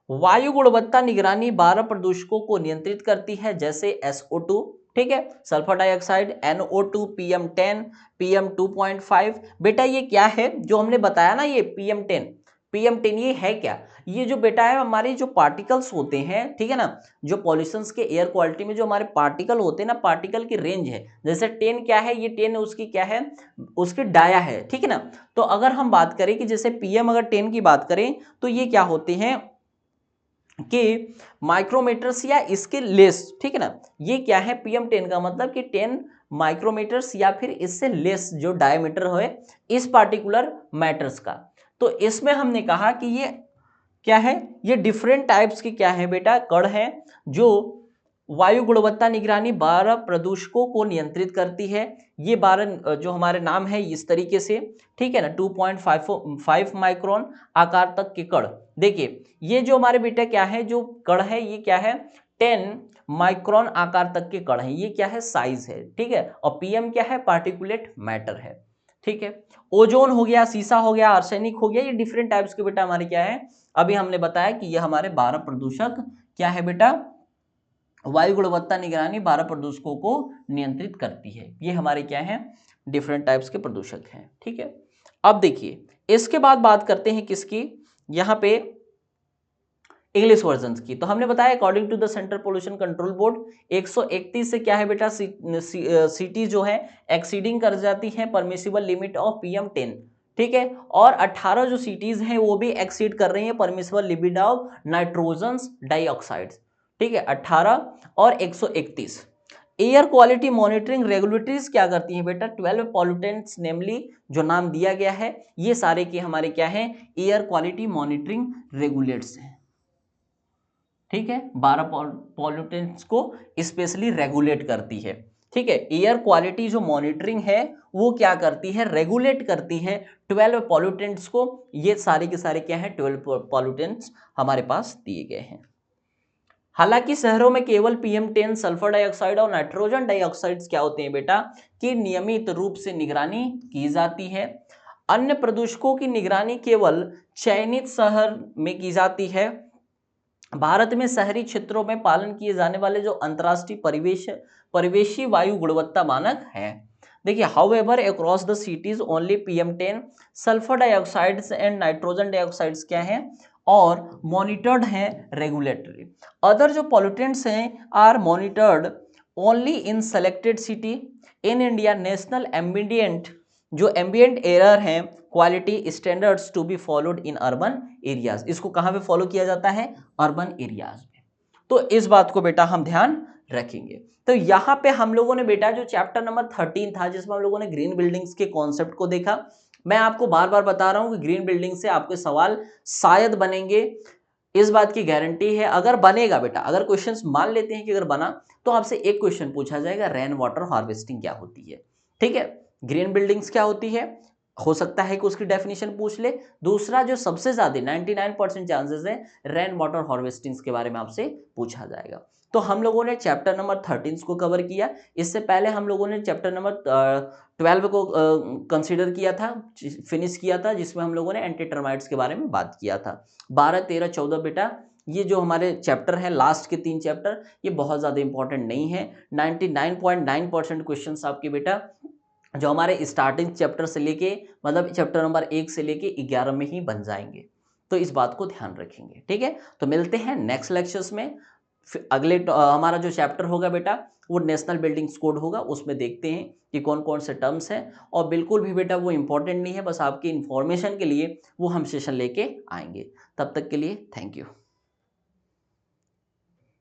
Speaker 1: वायु गुणवत्ता निगरानी 12 प्रदूषकों को नियंत्रित करती है जैसे SO2, ठीक है, sulphur dioxide, NO2, PM10, PM2.5। बेटा ये क्या है जो हमने बताया ना, ये PM10 ये है क्या? ये जो बेटा है हमारे जो पार्टिकल्स होते हैं, ठीक है ना, जो पॉल्यूशंस के एयर क्वालिटी में जो हमारे पार्टिकल होते हैं ना, पार्टिकल की रेंज है। जैसे 10 क्या है, ये 10 उसकी क्या है, उसकी डाया है, ठीक है ना। तो अगर हम बात करें कि जैसे PM अगर 10 की बात करें तो ये क्या होते हैं कि माइक्रोमीटर्स या इसके लेस, ठीक है ना। ये क्या है, PM10 का मतलब कि 10 माइक्रोमीटर्स या फिर इससे लेस जो डायमीटर हो इस पार्टिकुलर मैटर्स का। तो इसमें हमने कहा कि ये क्या है, ये डिफरेंट टाइप्स की क्या है बेटा, कण है जो वायु गुणवत्ता निगरानी 12 प्रदूषकों को नियंत्रित करती है। ये 12 जो हमारे नाम है इस तरीके से, ठीक है ना, 2.5 माइक्रोन आकार तक के कण। देखिए ये जो हमारे बेटा क्या है, जो कण है ये क्या है, 10 माइक्रोन आकार तक के कण है, ये क्या है, साइज है, ठीक है। और PM क्या है, पार्टिकुलेट मैटर है, ठीक है। ओजोन हो गया, सीसा हो गया, आर्सेनिक हो गया, ये डिफरेंट टाइप्स के बेटा हमारे क्या है, अभी हमने बताया कि ये हमारे 12 प्रदूषक क्या है बेटा, वायु गुणवत्ता निगरानी 12 प्रदूषकों को नियंत्रित करती है। ये हमारे क्या है, डिफरेंट टाइप्स के प्रदूषक हैं, ठीक है। अब देखिए इसके बाद बात करते हैं किसकी, यहां पे इंग्लिश वर्जन की। तो हमने बताया according to the central pollution control board 131 से क्या है बेटा, सिटी जो है एक्सीडिंग कर जाती है परमिसिबल लिमिट ऑफ PM10, ठीक है। और 18 जो सिटीज हैं वो भी एक्सीड कर रही हैं permissible limit of nitrogen dioxide, ठीक है, 18 और 131। एयर क्वालिटी मॉनिटरिंग रेगुलेटरीज क्या करती हैं बेटा, 12 पॉल्यूटेंट्स नेमली जो नाम दिया गया है, ये सारे के हमारे क्या है, एयर क्वालिटी मॉनिटरिंग रेगुलेटर्स हैं, ठीक है। 12 पॉल्यूटेंट्स को स्पेशली रेगुलेट करती है, ठीक है। एयर क्वालिटी जो मॉनिटरिंग है वो क्या करती है, रेगुलेट करती है 12 पॉल्यूटेंट्स को। ये सारे के सारे क्या है, 12 पॉल्यूटेंट्स हमारे पास दिए गए हैं। हालांकि शहरों में केवल PM10, सल्फर डाइऑक्साइड और नाइट्रोजन डाइऑक्साइड क्या होते हैं बेटा, कि नियमित रूप से निगरानी की जाती है। अन्य प्रदूषकों की निगरानी केवल चयनित शहर में की जाती है। भारत में शहरी क्षेत्रों में पालन किए जाने वाले जो अंतर्राष्ट्रीय परिवेशी वायु गुणवत्ता मानक है। देखिए however across the cities only PM10, sulphur dioxides and nitrogen dioxides क्या है और मॉनिटर्ड है रेगुलेटरी। अदर जो पॉल्यूटेंट्स हैं are monitored only in selected city. In India national ambient जो एम्बिएंट एरर है quality standards to be followed in urban areas, इसको कहां पे फॉलो किया जाता है, अर्बन एरियाज में। तो इस बात को बेटा हम ध्यान रखेंगे। तो यहां पे हम लोगों ने बेटा जो चैप्टर नंबर 13 था जिसमें हम लोगों ने ग्रीन बिल्डिंग्स के कॉन्सेप्ट को देखा। मैं आपको बार बार बता रहा हूं कि ग्रीन बिल्डिंग से आपके सवाल शायद बनेंगे, इस बात की गारंटी है। अगर बनेगा बेटा, अगर क्वेश्चंस मान लेते हैं कि अगर बना तो आपसे एक क्वेश्चन पूछा जाएगा, रेन वाटर हार्वेस्टिंग क्या होती है, ठीक है, ग्रीन बिल्डिंग्स क्या होती है, हो सकता है कि उसकी डेफिनेशन पूछ ले। दूसरा जो सबसे ज्यादा 99% चांसेस है रेन वाटर हार्वेस्टिंग के बारे में आपसे पूछा जाएगा। तो हम लोगों ने चैप्टर नंबर 13 को कवर किया। इससे पहले हम लोगों ने चैप्टर नंबर 12 को कंसीडर किया था, फिनिश किया था, जिसमें हम लोगों ने एंटी टर्माइट्स के बारे में बात किया था। 12, 13, 14 बेटा ये जो हमारे चैप्टर है लास्ट के 3 चैप्टर ये बहुत ज़्यादा इंपॉर्टेंट नहीं है। 99.9% क्वेश्चन आपके बेटा जो हमारे स्टार्टिंग चैप्टर से लेके मतलब चैप्टर नंबर 1 से लेके 11 में ही बन जाएंगे। तो इस बात को ध्यान रखेंगे, ठीक है। तो मिलते हैं नेक्स्ट लेक्चर्स में। अगले हमारा जो चैप्टर होगा बेटा वो नेशनल बिल्डिंग्स कोड होगा, उसमें देखते हैं कि कौन कौन से टर्म्स हैं। और बिल्कुल भी बेटा वो इंपॉर्टेंट नहीं है, बस आपकी इंफॉर्मेशन के लिए वो हम सेशन लेके आएंगे। तब तक के लिए थैंक यू।